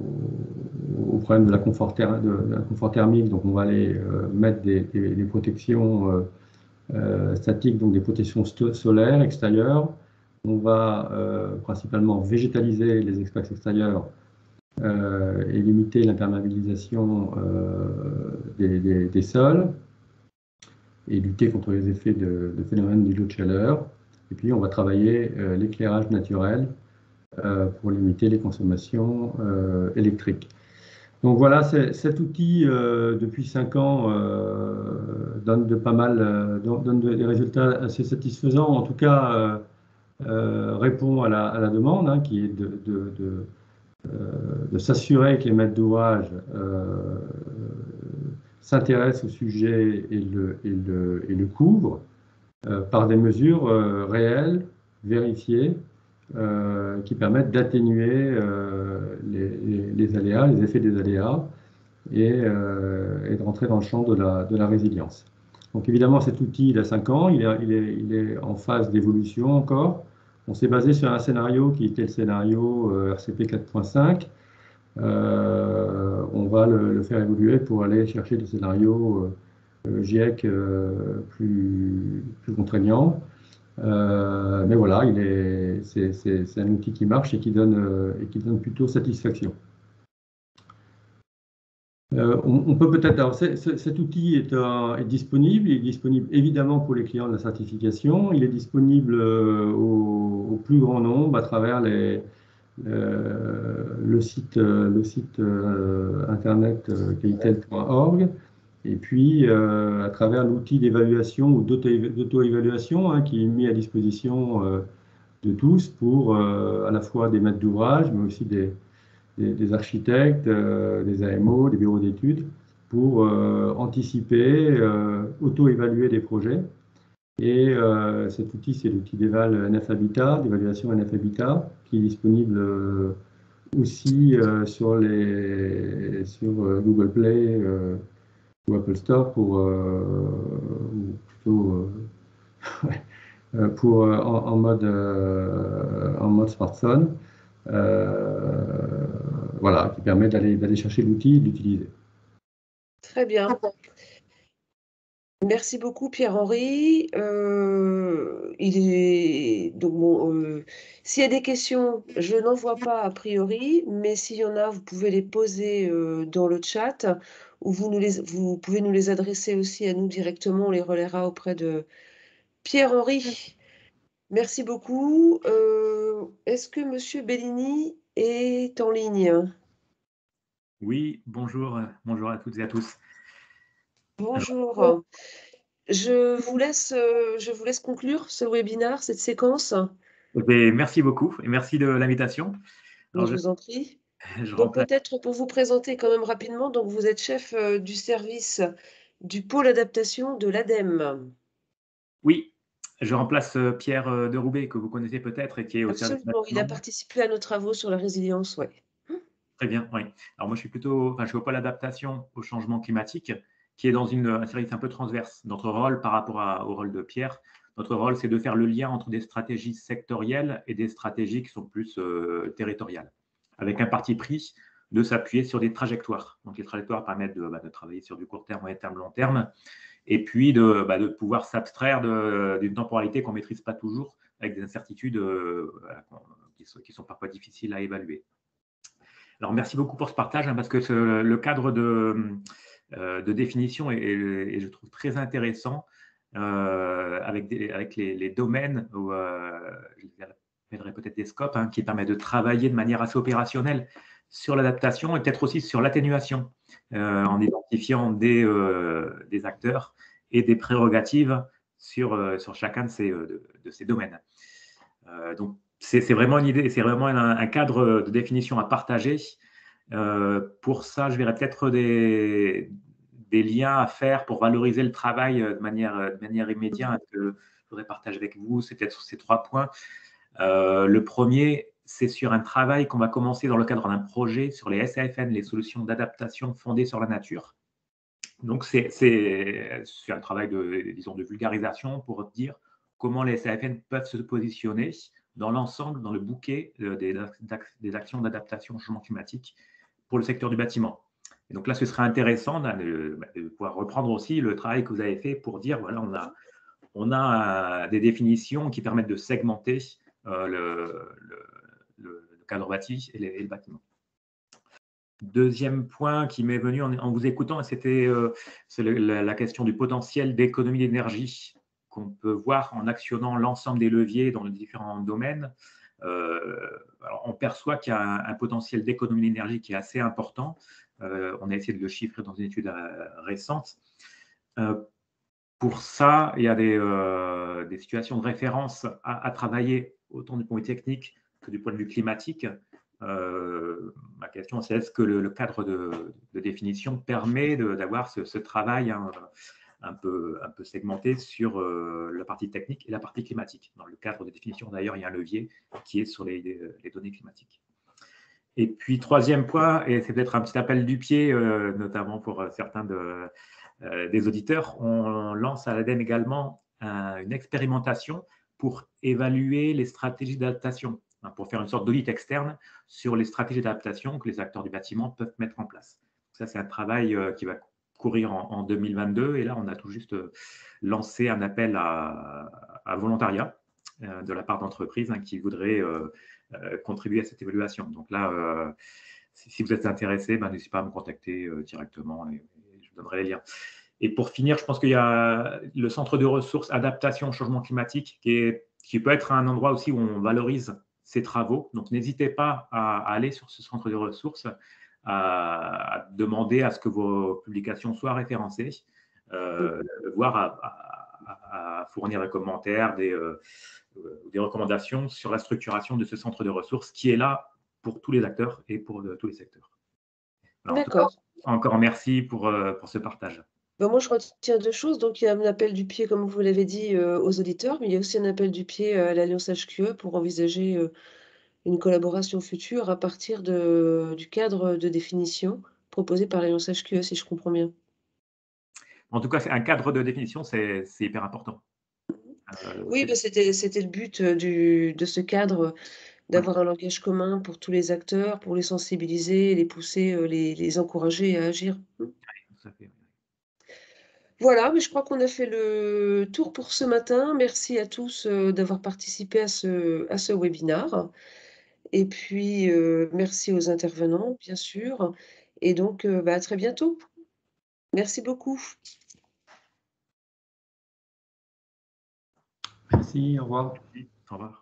S12: problème de l'inconfort thermique, donc on va aller mettre des protections statiques, donc des protections solaires extérieures. On va principalement végétaliser les espaces extérieurs et limiter l'imperméabilisation des sols et lutter contre les effets de phénomènes d'îlots de chaleur. Et puis, on va travailler l'éclairage naturel pour limiter les consommations électriques. Donc voilà, cet outil, depuis 5 ans, donne donne des résultats assez satisfaisants. En tout cas, répond à la demande, hein, qui est de s'assurer que les maîtres d'ouvrage s'intéressent au sujet et le couvrent par des mesures réelles, vérifiées, qui permettent d'atténuer les aléas, les effets des aléas et de rentrer dans le champ de la résilience. Donc évidemment, cet outil, il a 5 ans, il est en phase d'évolution encore. On s'est basé sur un scénario qui était le scénario RCP 4.5. On va le faire évoluer pour aller chercher des scénarios GIEC plus contraignants. Mais voilà, c'est un outil qui marche et qui donne plutôt satisfaction. On peut peut-être, alors cet outil est disponible. Il est disponible évidemment pour les clients de la certification. Il est disponible au plus grand nombre à travers le site internet keitel.org et puis à travers l'outil d'évaluation ou d'auto-évaluation, hein, qui est mis à disposition de tous pour à la fois des maîtres d'ouvrage, mais aussi des architectes, des AMO, des bureaux d'études, pour anticiper, auto-évaluer des projets. Et cet outil, c'est l'outil d'éval NF Habitat, d'évaluation NF Habitat, qui est disponible aussi sur Google Play ou Apple Store en mode smartphone. Voilà, qui permet d'aller chercher l'outil et de l'utiliser.
S1: Très bien. Merci beaucoup Pierre-Henri. S'il y a des questions, je n'en vois pas a priori, mais s'il y en a, vous pouvez les poser dans le chat ou vous pouvez nous les adresser aussi à nous directement, on les relaiera auprès de Pierre-Henri. Merci beaucoup. Est-ce que Monsieur Bellini est en ligne?
S13: Oui, bonjour à toutes et à tous.
S1: Bonjour. Alors, je vous laisse conclure ce webinaire, cette séquence.
S13: Merci beaucoup et merci de l'invitation.
S1: Je vous en prie. Donc peut-être pour vous présenter quand même rapidement, donc vous êtes chef du service du pôle adaptation de l'ADEME.
S13: Oui, je remplace Pierre Deroubet, que vous connaissez peut-être et qui est au service.
S1: Absolument, il a participé à nos travaux sur la résilience, oui.
S13: Très bien, oui. Alors moi je suis au pôle adaptation au changement climatique, qui est dans un service un peu transverse. Notre rôle par rapport au rôle de Pierre, notre rôle c'est de faire le lien entre des stratégies sectorielles et des stratégies qui sont plus territoriales, avec un parti pris de s'appuyer sur des trajectoires. Donc les trajectoires permettent de travailler sur du court terme, moyen terme, long terme, et puis de pouvoir s'abstraire d'une temporalité qu'on ne maîtrise pas toujours, avec des incertitudes qui sont parfois difficiles à évaluer. Alors merci beaucoup pour ce partage, hein, parce que le cadre de définition est, je trouve, très intéressant, avec les domaines, où, je les appellerai peut-être des scopes, hein, qui permettent de travailler de manière assez opérationnelle sur l'adaptation et peut-être aussi sur l'atténuation, en identifiant des acteurs et des prérogatives sur chacun de ces domaines. Donc, c'est vraiment une idée, c'est vraiment un cadre de définition à partager. Pour ça, je verrais peut-être des liens à faire pour valoriser le travail de manière immédiate que je voudrais partager avec vous. C'est peut-être sur ces 3 points. Le premier, c'est sur un travail qu'on va commencer dans le cadre d'un projet sur les SAFN, les solutions d'adaptation fondées sur la nature. Donc, c'est un travail de vulgarisation pour dire comment les SAFN peuvent se positionner dans l'ensemble, dans le bouquet des actions d'adaptation au changement climatique pour le secteur du bâtiment. Et donc là, ce serait intéressant de pouvoir reprendre aussi le travail que vous avez fait pour dire, voilà, on a des définitions qui permettent de segmenter le cadre bâti et le bâtiment. Deuxième point qui m'est venu en vous écoutant, c'était la question du potentiel d'économie d'énergie qu'on peut voir en actionnant l'ensemble des leviers dans les différents domaines. Alors on perçoit qu'il y a un potentiel d'économie d'énergie qui est assez important. On a essayé de le chiffrer dans une étude récente. Pour ça, il y a des situations de référence à travailler autant du point de vue technique que du point de vue climatique. Ma question, c'est est-ce que le cadre de définition permet d'avoir ce travail un peu segmenté sur la partie technique et la partie climatique. Dans le cadre de définition, d'ailleurs, il y a un levier qui est sur les données climatiques. Et puis, troisième point, et c'est peut-être un petit appel du pied, notamment pour certains des auditeurs, on lance à l'ADEME également une expérimentation pour évaluer les stratégies d'adaptation, pour faire une sorte d'audit externe sur les stratégies d'adaptation que les acteurs du bâtiment peuvent mettre en place. Ça, c'est un travail qui va courir en 2022. Et là, on a tout juste lancé un appel à volontariat de la part d'entreprises qui voudraient contribuer à cette évaluation. Donc là, si vous êtes intéressé, n'hésitez pas à me contacter directement et je vous donnerai les liens. Et pour finir, je pense qu'il y a le centre de ressources adaptation au changement climatique qui peut être un endroit aussi où on valorise ces travaux. Donc, n'hésitez pas à aller sur ce centre de ressources, à demander à ce que vos publications soient référencées, voire à fournir des commentaires, des recommandations sur la structuration de ce centre de ressources qui est là pour tous les acteurs et pour tous les secteurs.
S1: D'accord.
S13: Encore merci pour ce partage.
S1: Moi, je retiens deux choses. Donc, il y a un appel du pied, comme vous l'avez dit, aux auditeurs, mais il y a aussi un appel du pied à l'Alliance HQE pour envisager une collaboration future à partir du cadre de définition proposé par l'Alliance HQE, si je comprends bien.
S13: En tout cas, un cadre de définition, c'est hyper important.
S1: Oui, c'était le but de ce cadre, d'avoir un langage commun pour tous les acteurs, pour les sensibiliser, les pousser, les encourager à agir.
S13: Tout à fait.
S1: Voilà, mais je crois qu'on a fait le tour pour ce matin. Merci à tous, d'avoir participé à ce webinaire et puis, merci aux intervenants, bien sûr et donc, à très bientôt. Merci beaucoup.
S12: Merci, au revoir.
S13: Au revoir.